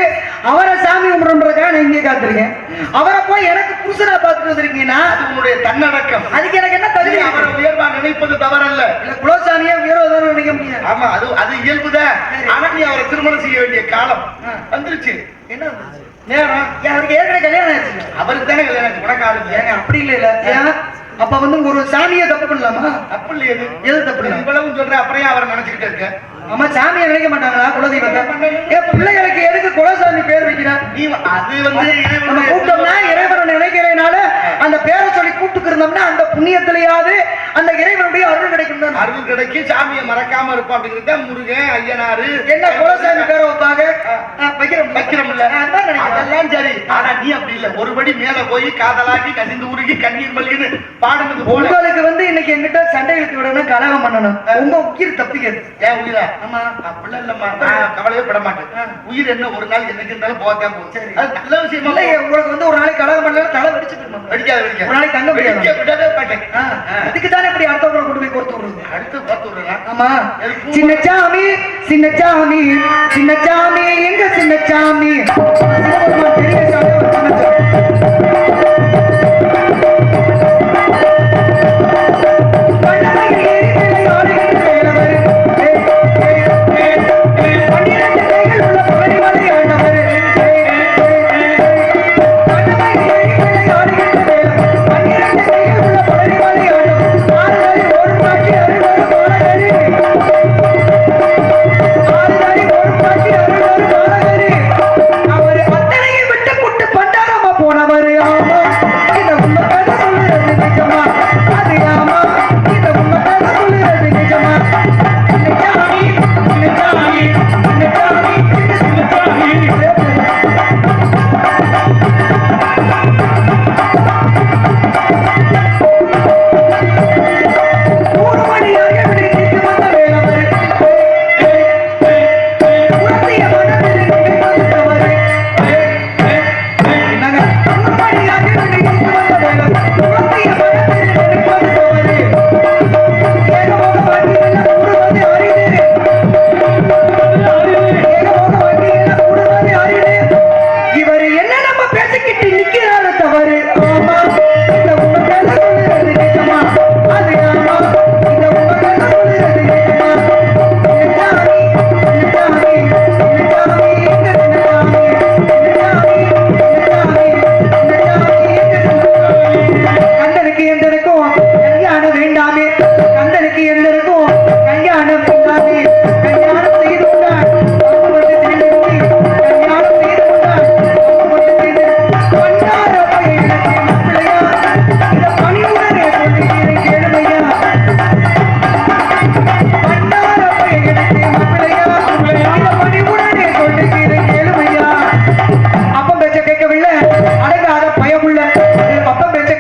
அவரை சாமி கும்பிடுன்றதுக்காக நான் இங்கே காத்திருக்கேன். அவரை போய் எனக்கு புருஷனா பார்த்துட்டு வந்திருக்கீங்கன்னா அது உன்னுடைய தன்னடக்கம். அதுக்கு எனக்கு என்ன தகுதி? அவரை உயர்வா நினைப்பது தவறல்ல. இல்ல குலசாமியா உயர்வதான நினைக்க முடியாது. ஆமா அது இயல்புதான். ஆனா நீ அவரை திருமணம் செய்ய வேண்டிய காலம் வந்துருச்சு. என்ன வந்துருச்சு? நேரம் அவருக்கு ஏற்கனவே கல்யாணம் ஆயிடுச்சு. அவருக்கு தானே கல்யாணம் உனக்கு ஆளுங்க. ஏங்க அப்படி இல்ல ஏன் அப்ப வந்து ஒரு சாமியை தப்பு பண்ணலாமா? தப்பு இல்லையே. எது தப்பு இல்லை? இவ்வளவு சொல்ற அப்புறம் அவரை நினைச்சுக்கிட்டு இருக்க. ஆமா சாமியை நினைக்க மாட்டாங்களா? குலதெய்வத்தை ஏன் பிள்ளைகளுக்கு எதுக்கு குலசாமி பேர் வைக்கிறார்? நீ அது வந்து நம்ம கூப்பிட்டோம்னா இறைவனை நினைக்கிறதுனால அந்த பேரை சொல்லி கூப்பிட்டு இருந்தோம்னா அந்த புண்ணியத்திலேயாவது அந்த இறைவனுடைய அருள் கிடைக்கும் தான். அருள் கிடைக்கும். சாமியை மறக்காம இருப்போம் அப்படிங்கிறது தான் முருகன் ஐயனாரு. என்ன குலசாமி பேரை வைப்பாங்க? வைக்கிறோம்ல அதெல்லாம் சரி. ஆனா நீ அப்படி இல்ல. ஒருபடி மேல போய் காதலாக்கி கசிந்து உருகி கண்ணீர் மல்கின்னு பாடுனது போல. உங்களுக்கு வந்து இன்னைக்கு எங்கிட்ட சண்டை இழுத்து விடணும், கலகம் பண்ணணும். உங்க உயிர் தப்பிக்கிறது. ஏன் உயிரா? ஆமா அப்படிலாம் இல்லம்மா. நான் கவலையே பட மாட்டேன். உயிர் என்ன ஒரு நாள் என்னைக்கு இருந்தாலும் போகத்தான் போகும். சரி அது நல்ல விஷயமா இல்லை. உங்களுக்கு வந்து ஒரு நாளைக்கு கலகம் பண்ணல தலை வெடிச்சு வெடிக்காது. ஒரு நாளைக்கு தங்க முடியாது. விடவே மாட்டேன். அதுக்கு தானே இப்படி அடுத்தவங்களை கொண்டு போய் கொடுத்து விடுறது. அடுத்து பார்த்து விடுறேன். ஆமா சின்னச்சாமி சின்னச்சாமி சின்னச்சாமி எங்க சின்னச்சாமி பெரிய சாமி ஒரு சின்னச்சாமி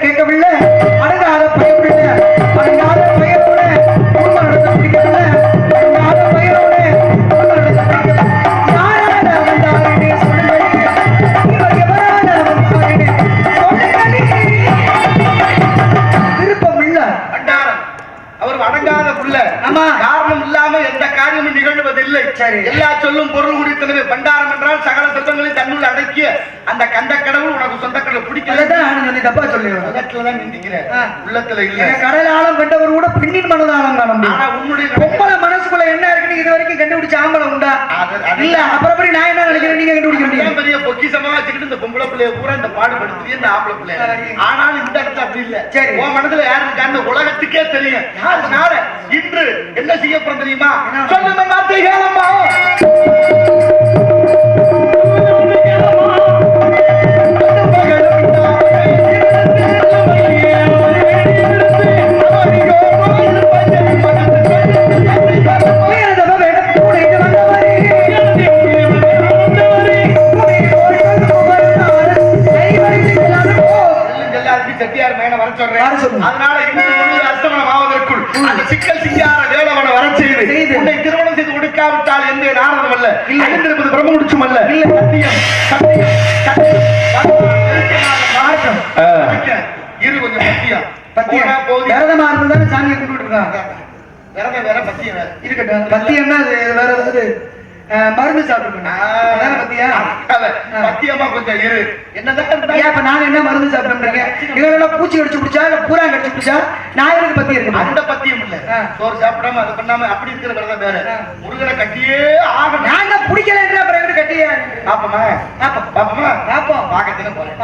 பயமுள்ள அடங்காத பயமுள்ள குடும்பம் நடத்த பிடிக்கல அடங்காத பயமுள்ள ஆமா. காரணம் இல்லாம எந்த காரியமும் நிகழ்வதில்லை. சரி. எல்லா சொல்லும் பொருள் குடித்தனவே பண்டாரம் என்றால் சகல செல்வங்களை தன்னுள் அடக்கிய அந்த கந்த கடவுள் உனக்கு சொந்த கடவுள் பிடிக்கல. அதுதான் நான் சொல்லி தப்பா சொல்லி உள்ளத்துலதான் நிந்திக்கிறேன், உள்ளத்துல இல்ல. கடல் ஆழம் கண்டவர் கூட பெண்ணின் மனதாளம் காண முடியும். ஆனா உன்னுடைய பொம்பளை மனசுக்குள்ள என்ன இருக்குன்னு இது வரைக்கும் கண்டுபிடிச்ச ஆம்பளை உண்டா? இல்ல. அப்புறப்படி நான் என்ன நினைக்கிறேன், நீங்க கண்டுபிடிக்க முடியும். பெரிய பொக்கிஷமா வச்சுக்கிட்டு இந்த பொம்பளை பிள்ளைய பூரா இந்த பாடுபடுத்துறீங்க, இந்த ஆம்பளை பிள்ளைய. ஆனாலும் இந்த இடத்துல அப்படி இல்ல. சரி. உன் மனதுல யாரு இருக்கான்னு உலகத்துக்கே தெரியும். அதனால இன்று என்ன செய்ய போறோம் தெரியுமா? சொல்லுங்க வார்த்தை கேளம்மா. செட்டியார் மேல வர சொல்றேன். அதனால இன்று அஸ்தமனம் ஆவதற்குள் அந்த சிக்கல் சிங்கார வேலவனை வர செய்து உன்னை திருமணம் செய்து கொடுக்காவிட்டால் எந்த நாரதம் அல்ல, அழிந்திருப்பது பிரம்ம முடிச்சும் அல்ல. சத்தியம் சத்தியம் சத்தியம் இரு கொஞ்சம் பத்தியம் பத்தியா போகுது. விரதமா இருந்ததானே சாமியை கும்பிட்டு இருக்காங்க. விரதம் வேற பத்தியம் வேற இருக்கட்டும். பத்தியம்னா வேற ஏதாவது மருந்து சாப்பிட்டுருக்கேன். பத்தியா பத்தியமா கொஞ்சம் இரு. என்னதான் நாங்க என்ன மருந்து சாப்பிடுறீங்க? இதெல்லாம் பூச்சி கடிச்சு பிடிச்சா இல்ல பூரா கடிச்சு பிடிச்சா நான் எனக்கு பத்தி இருக்கு. அந்த பத்தியம் இல்ல, சோறு சாப்பிடாம அது பண்ணாம அப்படி இருக்கிற விரதம் வேற. முருகனை கட்டியே ஆக நாங்க பிடிக்கல அப்புறம் எப்படி கட்டியே பாப்பமா பாப்போம் பாப்போம் பாப்போம் பார்க்கத்தானே போறேன்.